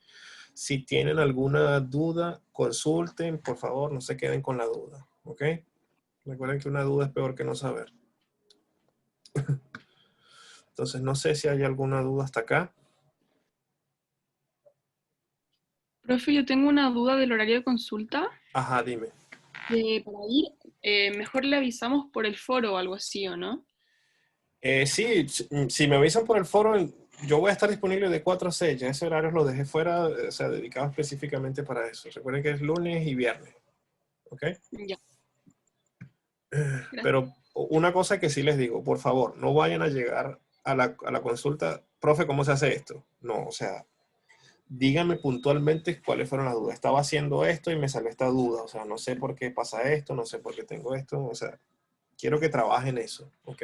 Si tienen alguna duda, consulten, por favor, no se queden con la duda, ¿ok? Recuerden que una duda es peor que no saber. Entonces, no sé si hay alguna duda hasta acá. Profe, yo tengo una duda del horario de consulta. Ajá, dime. Para ir, mejor le avisamos por el foro o algo así, ¿o no? Sí, si me avisan por el foro, yo voy a estar disponible de 4 a 6. Ya ese horario lo dejé fuera, o sea, dedicado específicamente para eso. Recuerden que es lunes y viernes, ¿ok? Ya. Pero una cosa que sí les digo, por favor, no vayan a llegar a la consulta, profe, ¿cómo se hace esto? No, o sea, díganme puntualmente cuáles fueron las dudas. Estaba haciendo esto y me salió esta duda, o sea, no sé por qué pasa esto, no sé por qué tengo esto, o sea, quiero que trabajen eso, ¿ok?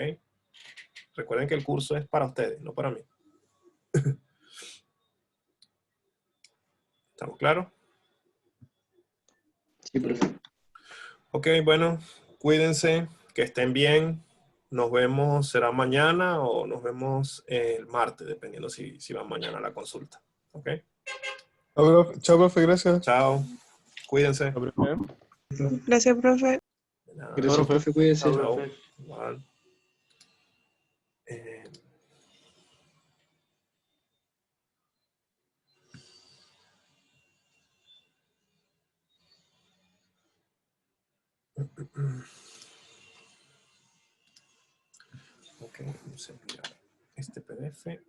Recuerden que el curso es para ustedes, no para mí. ¿Estamos claros? Sí, profe. Ok, bueno, cuídense, que estén bien. Nos vemos, será mañana o nos vemos el martes, dependiendo si van mañana a la consulta. ¿Ok? Chao, profe, gracias. Chao, cuídense. Gracias, profe. Gracias, profe, cuídese. Chao. Igual. Ok, vamos a enviar este PDF.